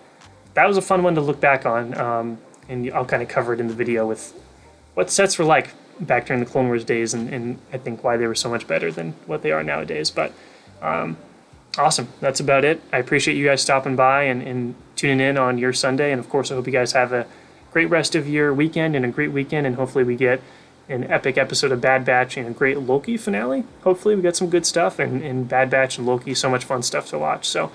that was a fun one to look back on. And I'll kind of cover it in the video with what sets were like back during the Clone Wars days and I think why they were so much better than what they are nowadays. But awesome. That's about it. I appreciate you guys stopping by and tuning in on your Sunday. And of course, I hope you guys have a great rest of your weekend and a great weekend. And hopefully we get an epic episode of Bad Batch and a great Loki finale. Hopefully we got some good stuff and Bad Batch and Loki, so much fun stuff to watch. So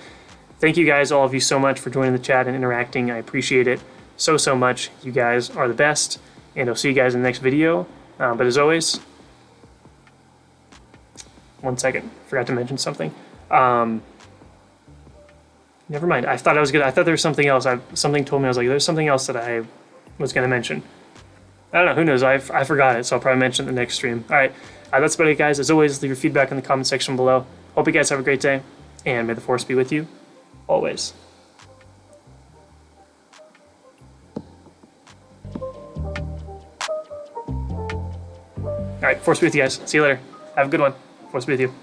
thank you guys, all of you, so much for joining the chat and interacting. I appreciate it so much. You guys are the best, and I'll see you guys in the next video. But as always, 1 second. Forgot to mention something. Never mind. I thought I was gonna. I thought there was something else. Something told me I was like, there's something else that I was gonna mention. I don't know. Who knows? I forgot it, so I'll probably mention it in the next stream. All right. That's about it, guys. As always, leave your feedback in the comment section below. Hope you guys have a great day, and may the force be with you always. All right. Force be with you guys. See you later. Have a good one. Force be with you.